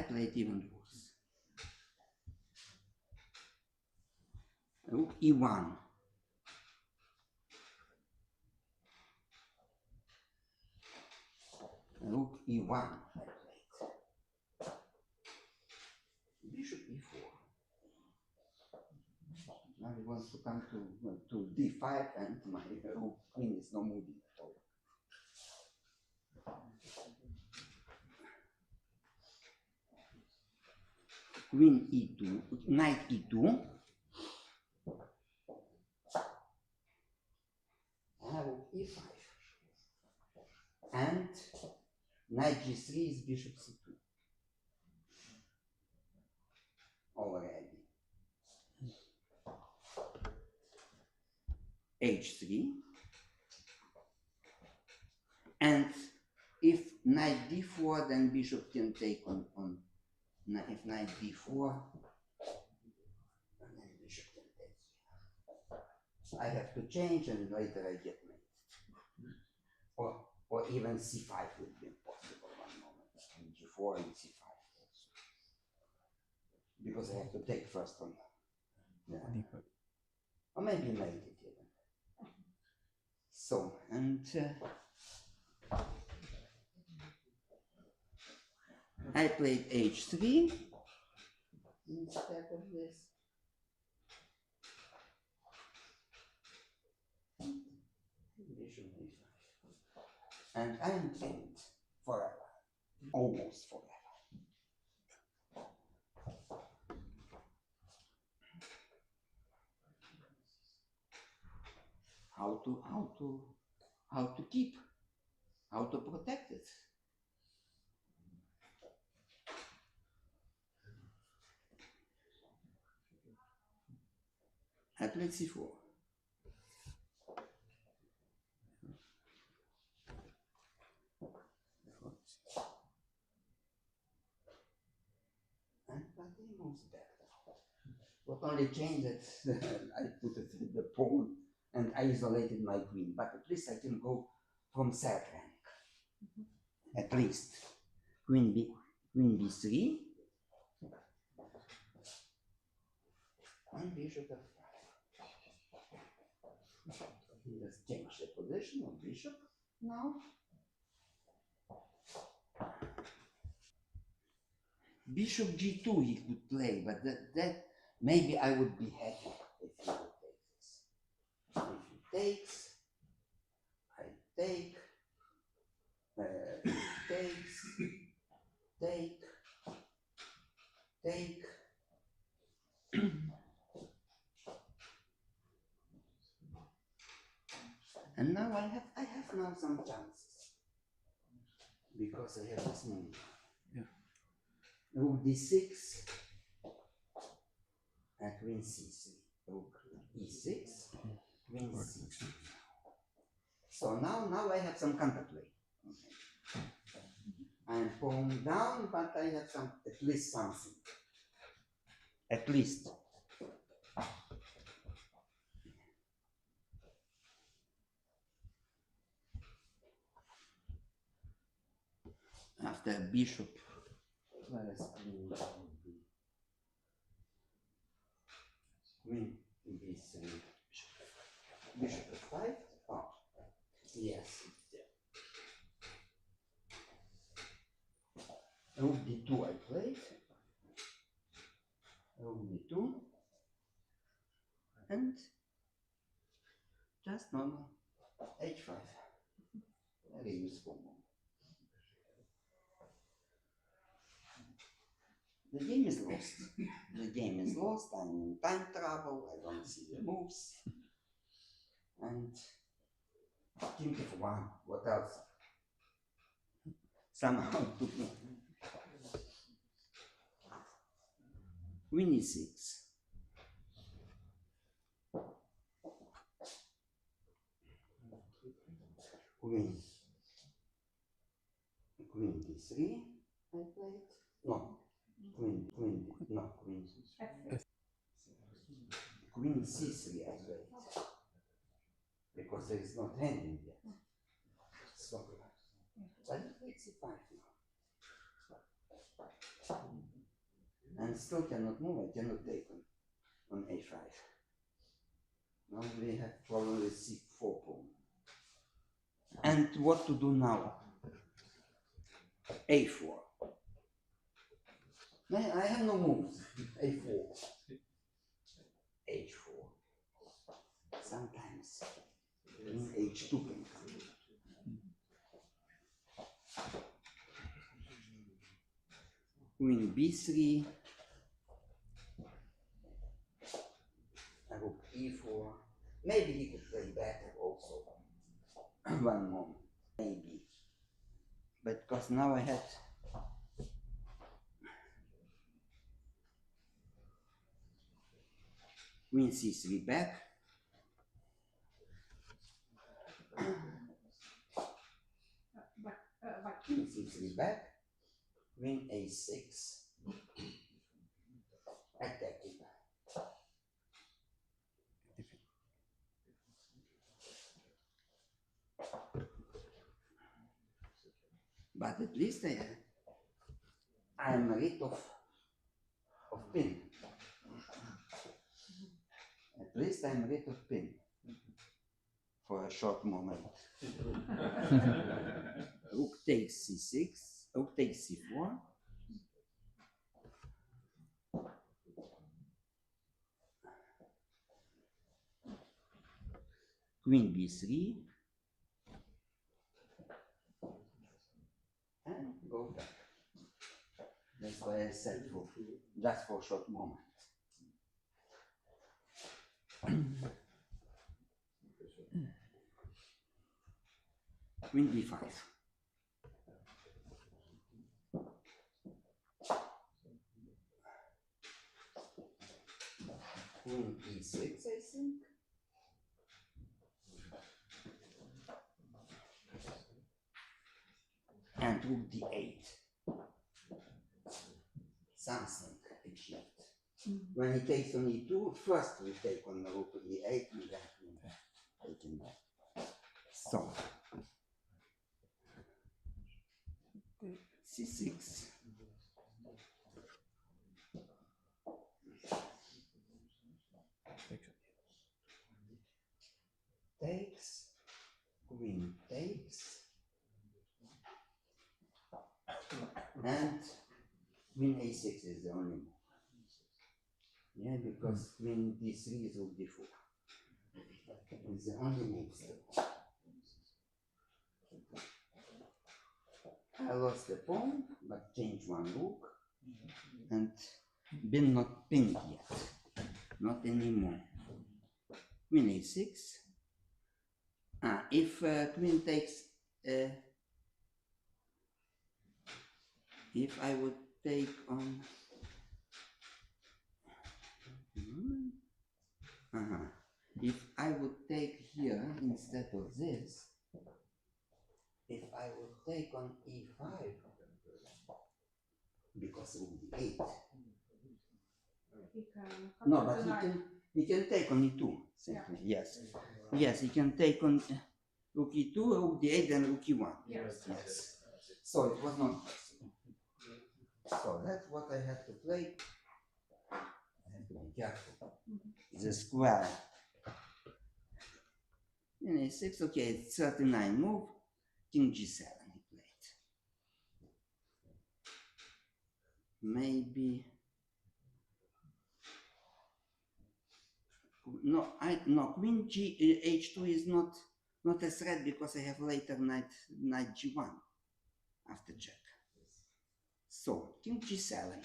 played even worse. Rook e1. Rook e1 I played. Bishop e4. Now he wants to come to d5, and my rook queen is not moving at all. Queen e2, knight e2. Rook e5. And knight g3 is bishop c2. Already. h3. And if knight d4, then bishop can take on if knight d4, and then bishop can take. I have to change, and later I get mate. Or even c5 would be impossible one moment. And g4 and c5 also. Because I have to take first on. Yeah. Or maybe mate it even. So, and I played h3 instead of this. Bishop a5. And I'm pinned forever. Almost forever. How to keep, how to protect it. I played c4. And but he moves back now. What only changed that I put it in the pawn and I isolated my queen, but at least I can go from third rank. At least. Queen b3. And bishop f5. Let's change the position of bishop now. Bishop g2 he could play, but that maybe I would be happy if he would take this. If he takes, I take, he takes, take, take. And now I have now some chances because I have this move. Yeah. Rook d6 and queen c3. Rook e6, queen c3. So now I have some counterplay. Okay. I'm pawn down, but I have some at least something. At least. After bishop, where is queen? Queen b3. Bishop f5. Oh, yes. Rook d2 I played. Rook d2. And just normal h5. Very useful move. The game is lost. The game is lost. I'm in time trouble. I don't see the moves. And king f1. What else? Somehow to queen e6. Queen d3 I played. No. Queen c3 I played. Because there is not ending yet. So I played c5 now. And still cannot move, I cannot take on a5. Now we have probably c4 pawn. And what to do now? a4. I have no moves. a4. h4. Sometimes h2 can come. Queen b3. Rook e4. Maybe he could play better also. One more. Maybe. But because now I had queen c3 back. Queen c3 back. Queen a6. Attacking. But at least I'm rid of pin. At least I'm rid of pin for a short moment. Rook takes c6, rook takes c4. Queen b3. And go back. That's why I said for just for a short moment. Queen b5. Queen e6, I think. And rook d8. Something achieved. When he takes on e2, first we take on the rook e8 and then take him back. So c6. Takes. Queen takes. And queen a6 is the only move. Yeah, because queen d3 is rook d4. It's the only move still. I lost the pawn, but change one rook, and been not pinned yet, not anymore. Queen a6. If queen takes, if I would take on, if I would take here instead of this, if I would take on e5, because rook d8. No, but he can take on e2 simply. Yeah. Yes, he can take on rook e2, rook d8, then rook e1. Yes. So it was not possible. So that's what I have to play. I have to be careful. The square. In a6, okay, it's 39 move. King g7 he played. Maybe. No, Queen h2 is not a threat because I have later knight g1 after check. So King g7,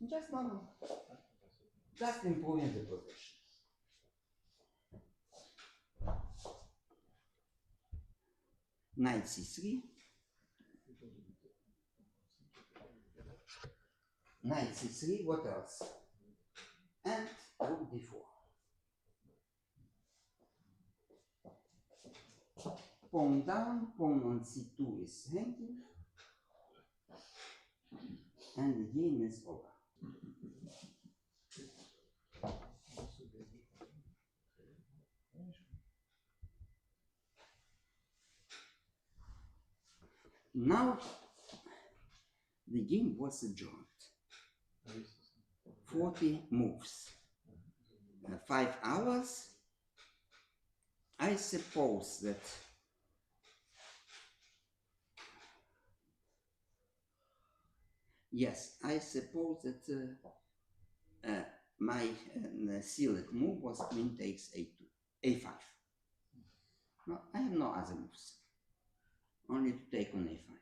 just normal, just improving the position. Knight c3, knight c3. What else? And rook d4. Pawn down, pawn on c2 is hanging, and the game is over. Now the game was adjourned. 40 moves, 5 hours. I suppose that yes, I suppose that my sealed move was queen takes a2, a5. No, I have no other moves, only to take on a5.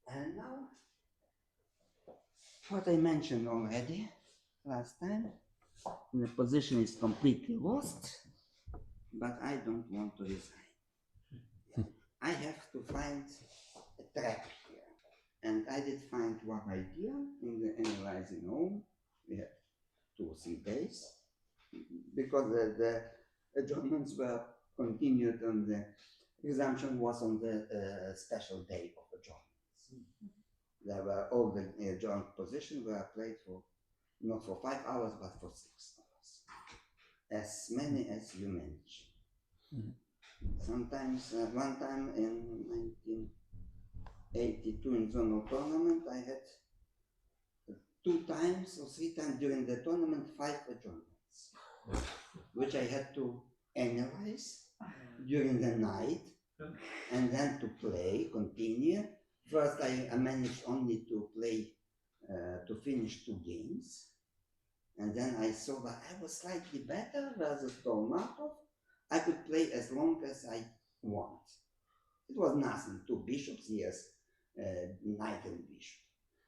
And now, what I mentioned already last time, the position is completely lost, but I don't want to resign. I have to find a trap here. And I did find one idea in the analyzing home. We had 2 or 3 days, because the adjournments were continued and the exemption was on the special day of adjournments. There were all the adjourned positions were played for, not for 5 hours, but for 6 hours. As many as you manage. Sometimes, one time in 1982 in zonal tournament, I had 2 times or 3 times during the tournament 5 adjournments, which I had to analyze during the night and then to play, continue. First I managed only to play, to finish 2 games, and then I saw that I was slightly better versus Dolmatov. I could play as long as I want. It was nothing, 2 bishops, yes, knight and bishop.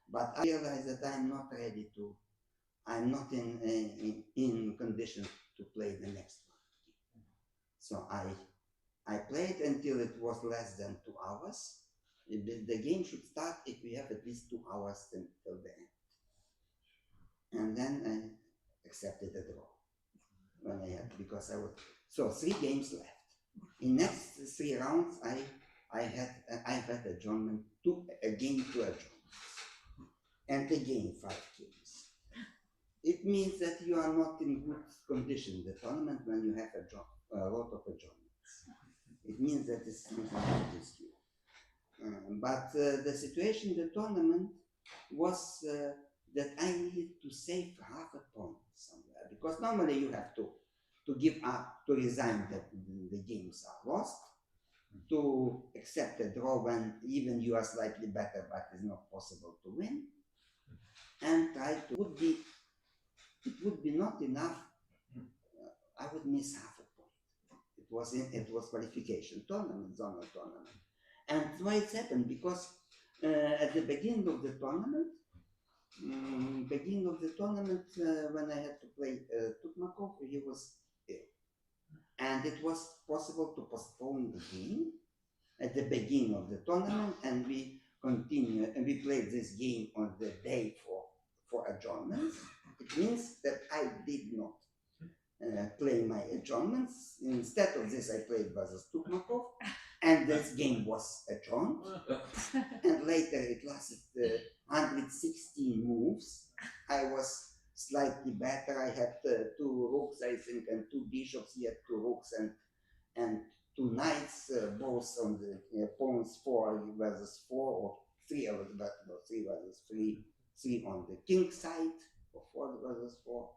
But I realized that I'm not ready to, I'm not in condition to play the next one. So I played until it was less than 2 hours. The game should start if we have at least 2 hours till the end. And then I accepted a draw when I had, because I was, so 3 games left. In next 3 rounds, I had adjournment, again 2 adjournments, and again 5 games. It means that you are not in good condition the tournament when you have a lot of adjournments. It means that it's something against you. But the situation in the tournament was that I needed to save half a pawn somewhere, because normally you have to give up, to resign that the games are lost, to accept a draw when even you are slightly better but it's not possible to win, and try to, it would be not enough, I would miss half a point. It it was qualification tournament, zonal tournament. And why it happened? Because at the beginning of the tournament, when I had to play Tukmakov, he was ill, and it was possible to postpone the game at the beginning of the tournament, and we continued and we played this game on the day for adjournments. It means that I did not play my adjournments. Instead of this, I played versus Tukmakov, and this game was adjourned. And later it lasted 116 moves. I was slightly better. I had 2 rooks, I think, and 2 bishops. He had 2 rooks and 2 knights, both on the opponent's 4 versus 4, or 3 versus 3, 3 on the king side, or 4 versus 4.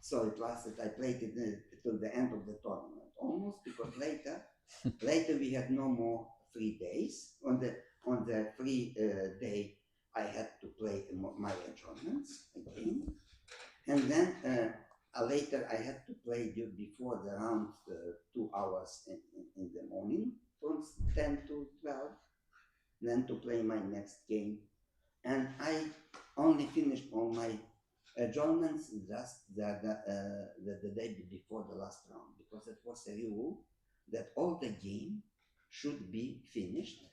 So it lasted, I played it till the end of the tournament, almost, because later we had no more free days. On the free day, I had to play my adjournments again. And then later I had to play before the round 2 hours in the morning, from 10 to 12, then to play my next game. And I only finished all my adjournments just the day before the last round, because it was a rule that all the game should be finished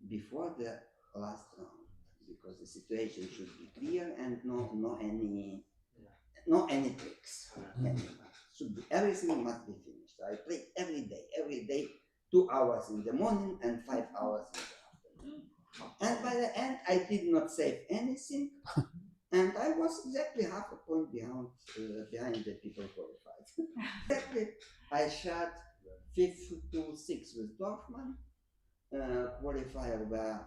before the last round, because the situation should be clear and no any tricks. Everything must be finished. So I played every day, 2 hours in the morning and 5 hours in the afternoon. And by the end, I did not save anything, and I was exactly half a point behind the people qualified. Exactly, I shot 5 to 6 with Dorfman. Qualifier were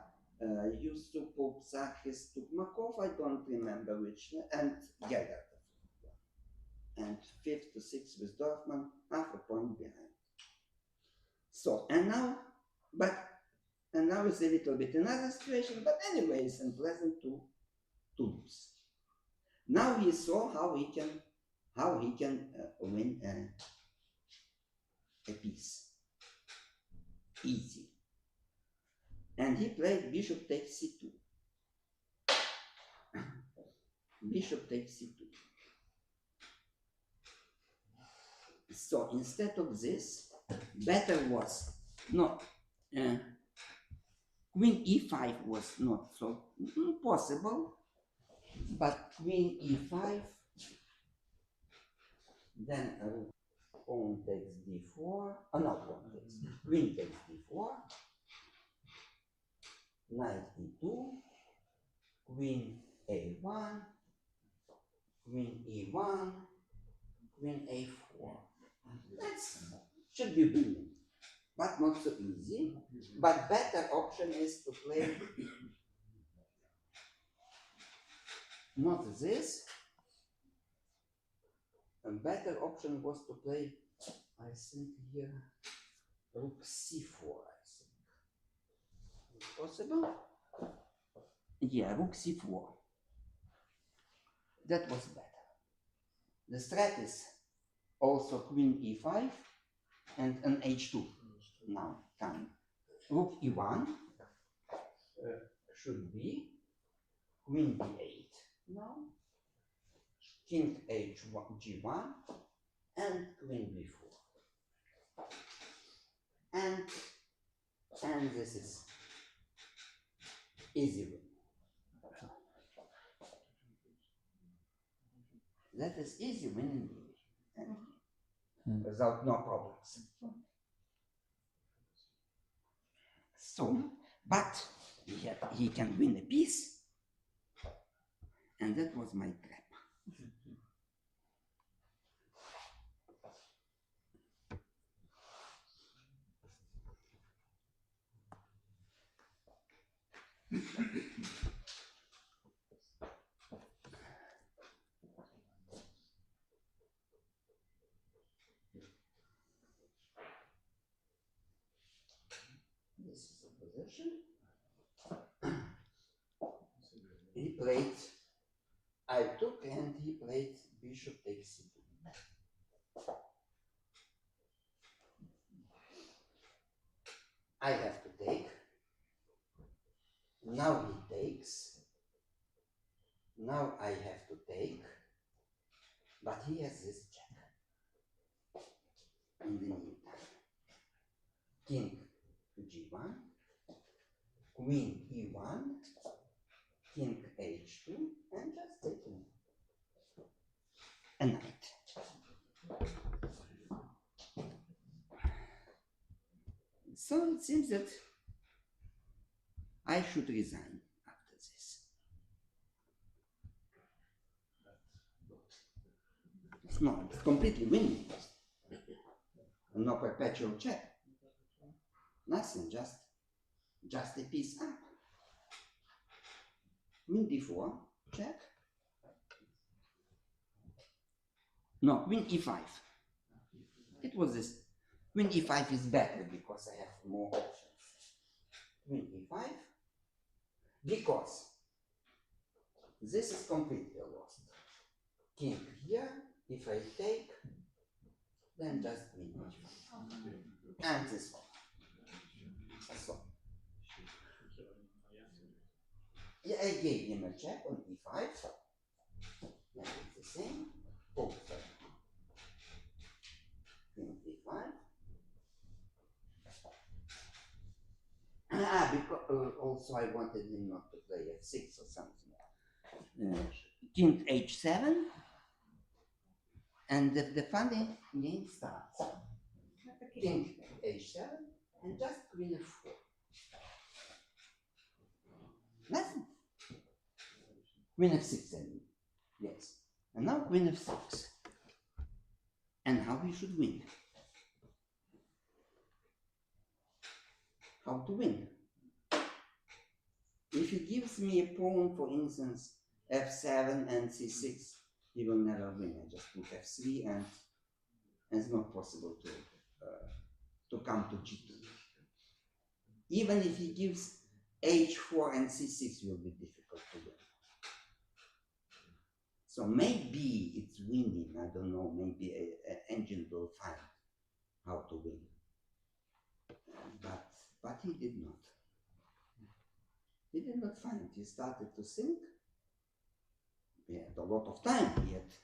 Yusupov, Sakis, Tukmakov, I don't remember which, and Gergard. And 5 to 6 with Dorfman, half a point behind. So, and now it's a little bit another situation, but anyway, it's unpleasant to lose. Now we saw how he can win a piece. Easy. And he played bishop takes c2. Bishop takes c2. So instead of this, better was not queen e5 was not so possible, but queen e5, then pawn takes d4, queen takes d4, knight e2, queen a1, queen e1, queen a4. That should be brilliant, but not so easy. But better option is to play not this. A better option was to play, I think here, rook c4, I think. Possible? Yeah, rook c4. That was better. The strat is also queen e5 and an h2 now coming. Rook e1 should be queen b8 now, king h1 g1 and queen b4, and this is easy win. That is easy win without no problems. So, but he can win a piece, and that was my trap. This is the position. He played, I took, and he played bishop takes c2. I have to take. Now he takes. Now I have to take. But he has this check. In the meantime, king to g1, queen e1, king h2, and just taking a knight. So it seems that I should resign after this. No, it's completely winning. No perpetual check. Nothing, just a piece up. Queen d4, check. No, queen e5. It was this. Queen e5 is better because I have more options. Queen e5, because this is completely lost. King here, if I take, then just queen h5. And this one. So, yeah, I gave him a check on e5. And it's the same. Oh, sorry. Queen e5. Because also I wanted him not to play f6 or something. King h7, and the funny game starts. King h7, and just queen f4. Nothing. Queen f6, I mean. Yes. And now queen f6. And how we should win? How to win? If he gives me a pawn, for instance, f7 and c6, he will never win. I just put f3 and it's not possible to come to g2. Even if he gives h4 and c6, will be difficult to win. So maybe it's winning, I don't know, maybe an engine will find how to win. But he did not. He did not find. He started to think. He had a lot of time. He had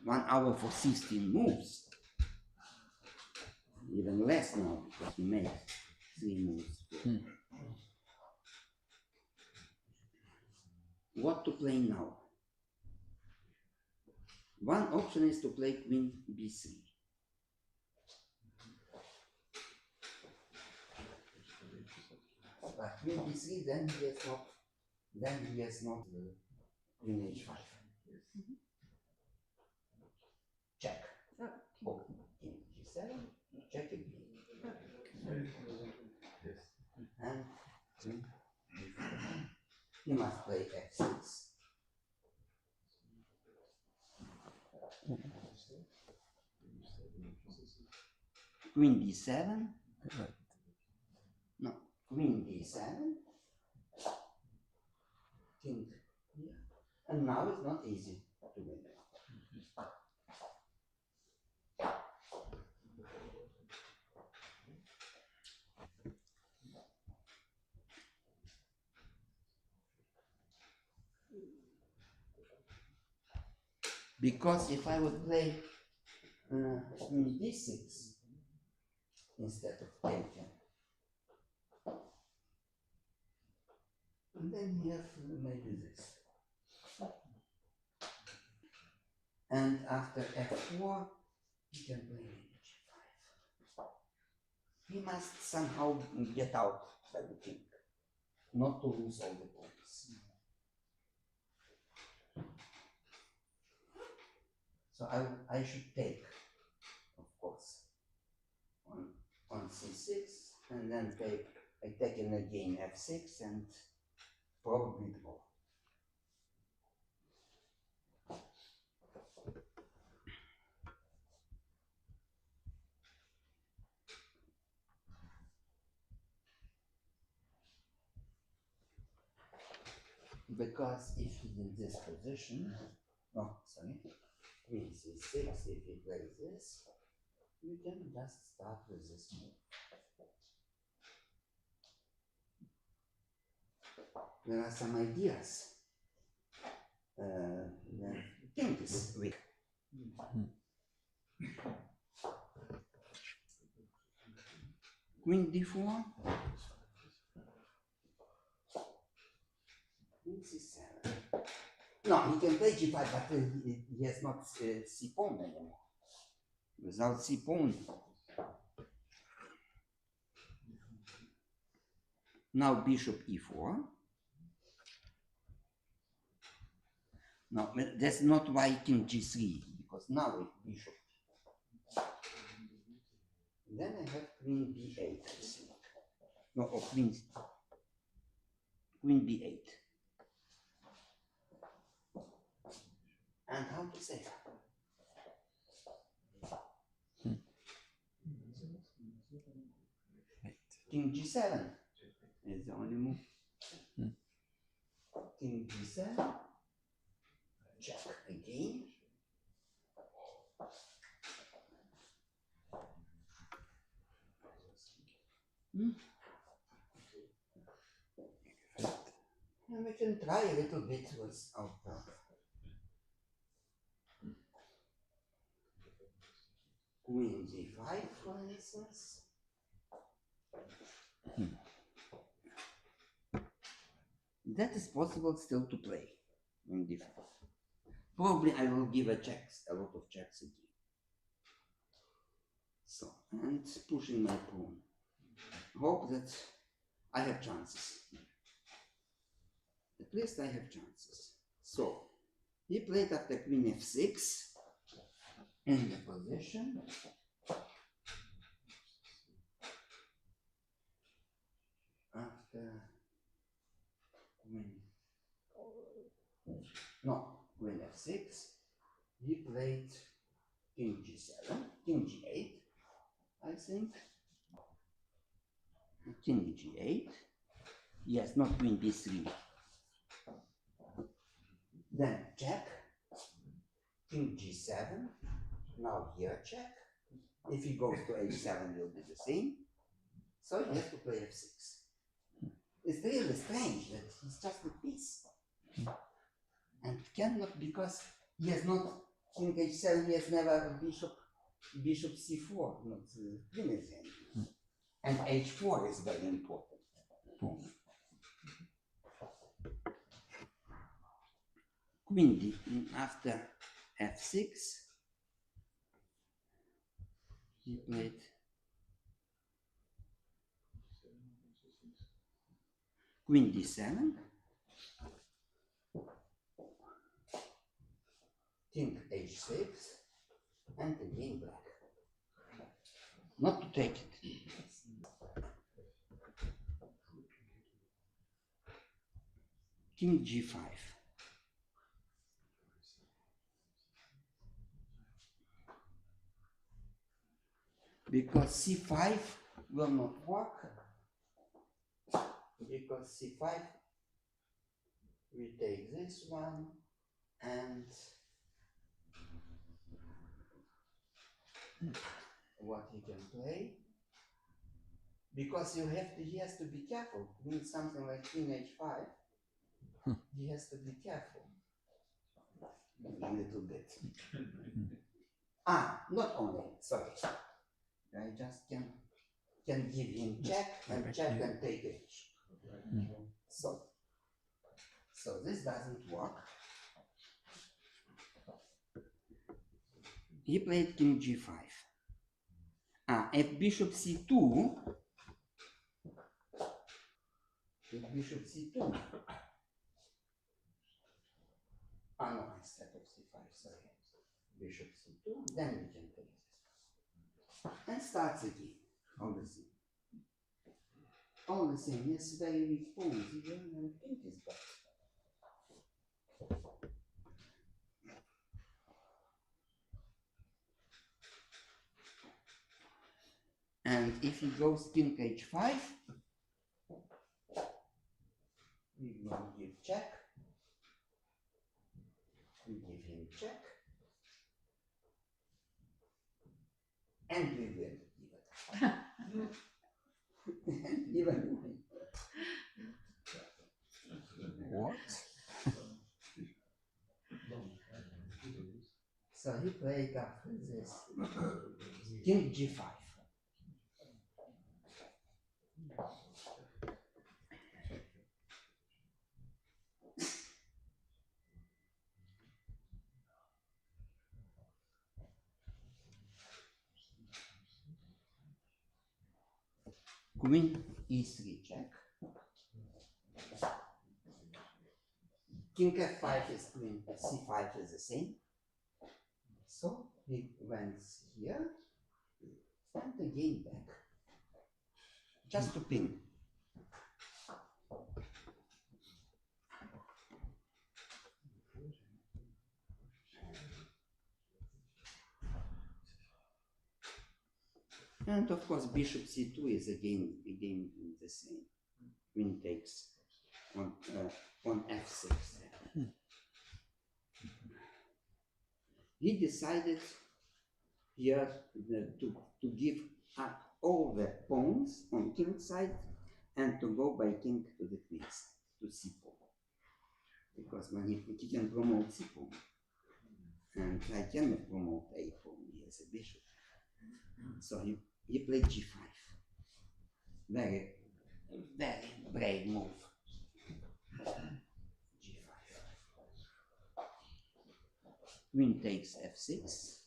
1 hour for 16 moves. Even less now because he made 3 moves. What to play now? One option is to play queen b3. But queen b3, then he has not queen h5. Check. Oh, king g7, check again. And he must play f6. Queen d7. No, queen d7. King here. And now it's not easy to win. Because if I would play queen d6 instead of taking, and then we have maybe this. And after f4, he can play h5. He must somehow get out by the king, not to lose all the pawns. So I should take, of course, on c6, and then I take in again f6 and probably draw. Because if he's in this position, queen c6, if he plays this, we can just start with this move. there are some ideas. Think this week. Queen d4. Queen c7. No, he can play g5, but he has not c pawn anymore. Without c pawn. Now bishop e4. No, that's not why king g3, because now it's bishop. Then I have queen b8, I think. No, or queen b8. And how to say that? King g7 is the only move. King g7. Check again. And we can try a little bit with our queen d5, for instance. That is possible still to play in d5. Probably I will give a lot of checks again. So, and pushing my pawn. Hope that I have chances. At least I have chances. So, he played after queen f6 in the position. After queen f6, he played king g7, king g8, I think. King g8. Yes, not queen b3. Then check. King g7. Now here check. If he goes to h7, will be the same. So he has to play f6. It's really strange that he's just a piece. And cannot, because he has not king h7, he has never bishop c4, not queen h7. And h4 is very important. Queen d after f6, he played queen d7, king h6, and again black. Not to take it. King g5. Because c5 will not work. Because c5, we take this one, and what he can play. Because he has to be careful. Means something like king h5. He has to be careful. A little bit. Not only, sorry. I just can give him check and take h. So this doesn't work. He played king g5. If bishop c2, no, instead of c5, sorry. Bishop c2, then we can play this. And starts again. All the same. All the same, yes, very weak pawns. Even when pink is back. And if he goes king h5, we will give check. We give him check. And we win. Even win. What? So he played after this king g5. Queen e3 check. King f5 is queen c5 is the same. So he went here and again back. Just to ping. And of course bishop c2 is again the same. Queen takes on f6. He decided here to give up all the pawns on king side and to go by king to the queen side, to c pawn. Because when he can promote c pawn, and I cannot promote a pawn, he has a bishop. So he played g5. Very, very brave move. g5. Queen takes f6.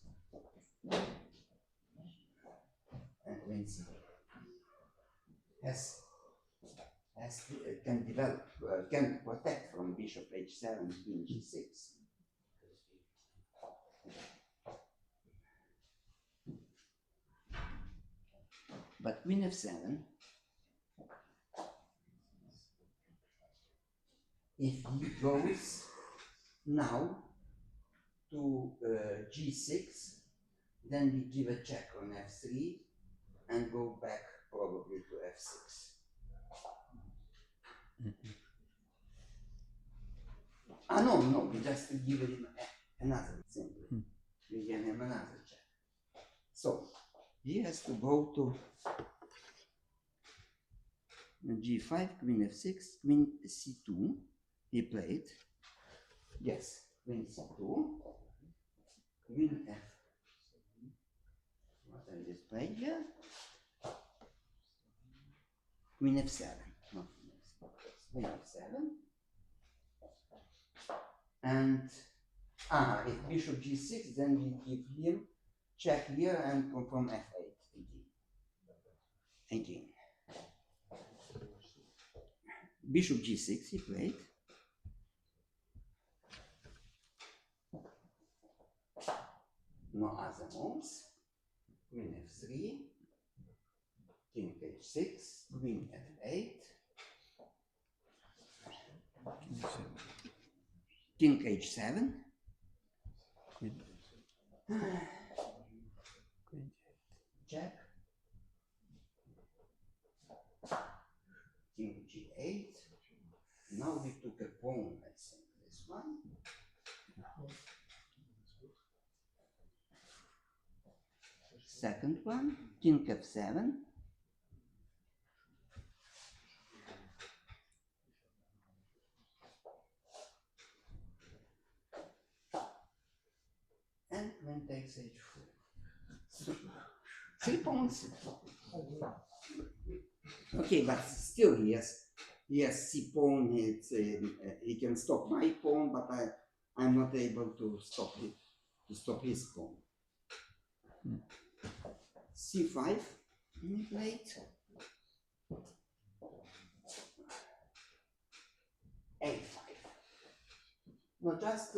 And queen c can develop, can protect from bishop h7, queen g6. But queen f7, if he goes now to g6, then we give a check on f3 and go back probably to f6. No, we just give him another simply. We give him another check. So he has to go to g5, queen f6, queen c2. He played. Yes, queen c2, queen f. What I just played here? Queen f7. No, queen f7. And if bishop g6, then we give him check here and go from f8 again. Bishop g6 he played. No other moves. Queen f3, king h6, queen f8, king h7, check, king g8. Now we took a pawn, I think, this one. Second one, king f7. And queen takes h4. 3 pawns. Okay, but still he has c pawn. He can stop my pawn, but I'm not able to stop it. To stop his pawn. c5 he played. a5. No, just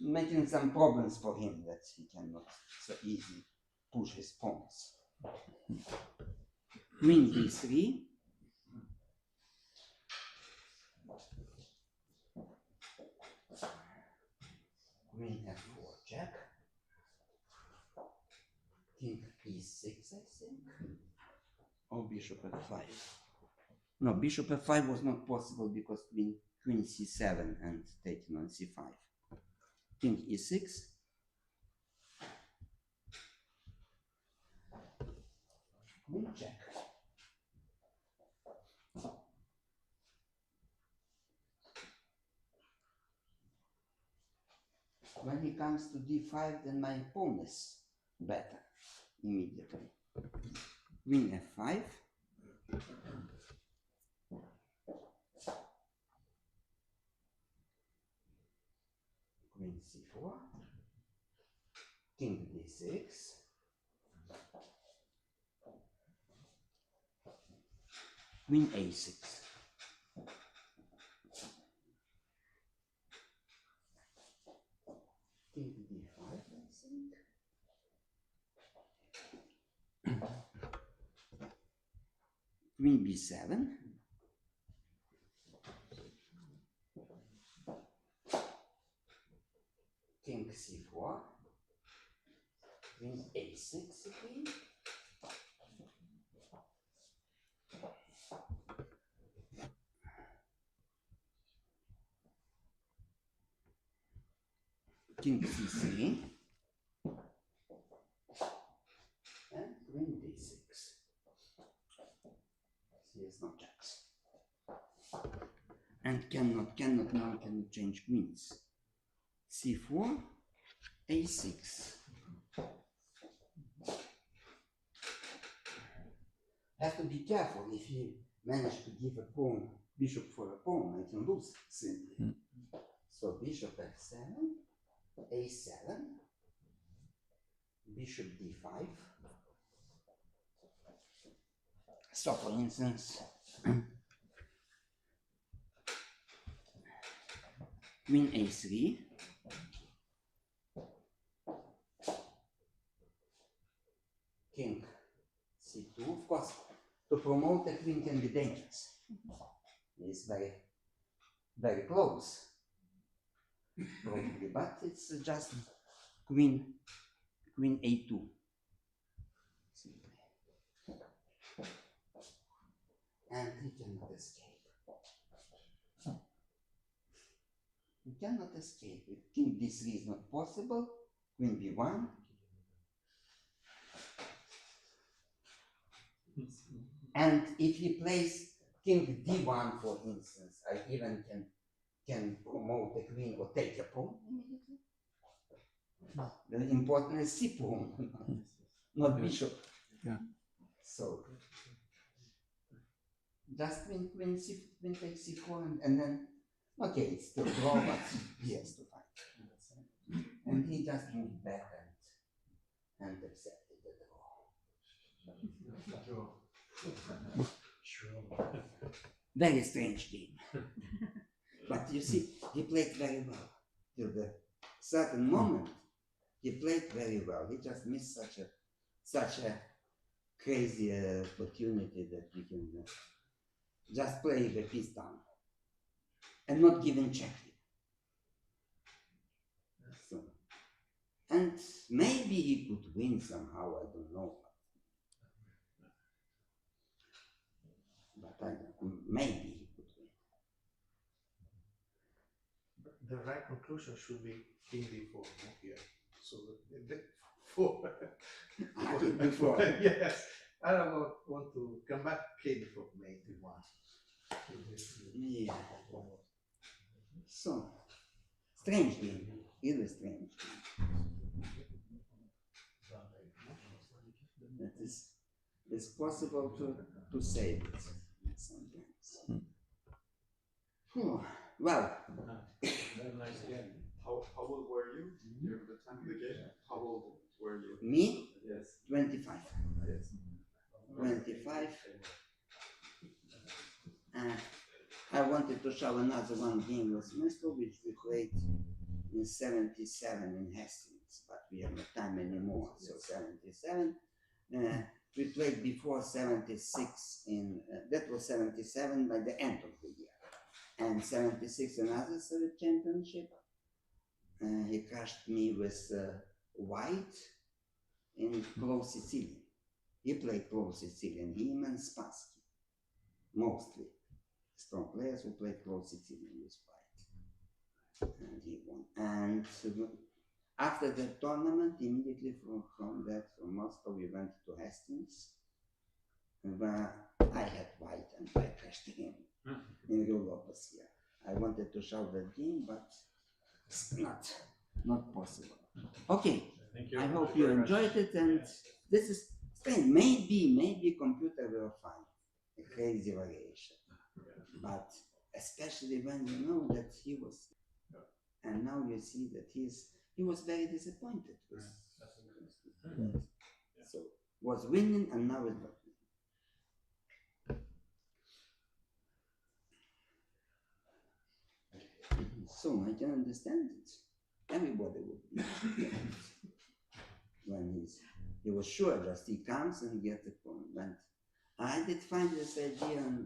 making some problems for him that he cannot so easily push his pawns. Queen b3. Queen f4 check. King e6, I think. Or bishop f5. No, bishop f5 was not possible because queen c7 and taking on c5. King e6. Queen check. when he comes to d5, then my pawn is better immediately. Queen f5. Queen c4. King d6. Queen a6. King d5, I think. Queen b7. King c4. Queen a6 again. King c3 and queen d6. He has no chance. And cannot now can change queens. c4, a6. Have to be careful. If you manage to give a pawn, bishop for a pawn, I can lose simply. So bishop f7. a7, bishop d5. So for instance, queen a3, king c2. Of course, to promote the queen can be dangerous. It's very, very close. Probably, but it's just queen a2. Simply. And he cannot escape. He cannot escape. If king d3 is not possible, queen b1. And if he plays king d1, for instance, I even can promote the queen or take a pawn immediately. The important is c pawn, not bishop. Yeah. So just queen takes c4 and then okay, it's still draw, but he has to fight. And he just moved back and accepted the draw. Very strange game. But you see, he played very well. Till the certain moment, he played very well. He just missed such a crazy opportunity that we can just play the piece down and not giving check. So, and maybe he could win somehow. I don't know. But I don't. Maybe. The right conclusion should be king d4 here. So the 4. Before. Yes. I don't want to come back king before mate d1. Yeah. So strange game. Really strange game. That is it's possible to save it sometimes. Well. Very nice game. How old were you during the time of the game? How old were you? Me? Yes. 25. Yes. 25. I wanted to show another one game with Mr. which we played in 77 in Hastings, but we have no time anymore. So 77. We played before 76 in, that was 77 by the end of the year. And 76 another Soviet championship. He crushed me with white in close Sicilian. He played close Sicilian, him and Spassky, mostly. Strong players who played close Sicilian with white. And he won. And after the tournament, immediately from Moscow, we went to Hastings, where I had white and I crushed him in real López here. I wanted to show that game, but it's not not possible. Okay, Thank you. I hope you enjoyed it, and this is strange. Maybe computer will find a crazy variation, but especially when you know that he was, and now you see that he was very disappointed with that. So was winning and now is not winning. So I can understand it. Everybody would be when he was sure that he comes and gets the point. But I did find this idea in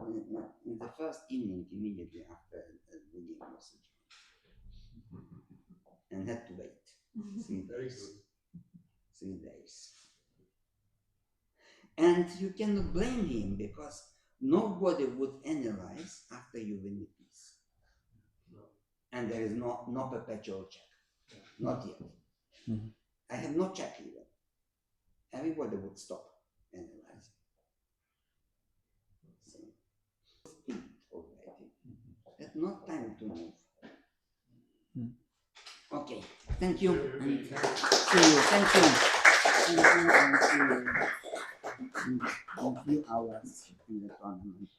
the first evening immediately after the game was adjourned, and had to wait 3 days. 3 days. And you cannot blame him because nobody would analyze after you win the piece. And there is no perpetual check. Not yet. I have no check even. Everybody would stop analyzing. So, already. There's no time to move. Okay, thank you. And see you. Thank you. Thank you, and see you in a few hours in the tournament.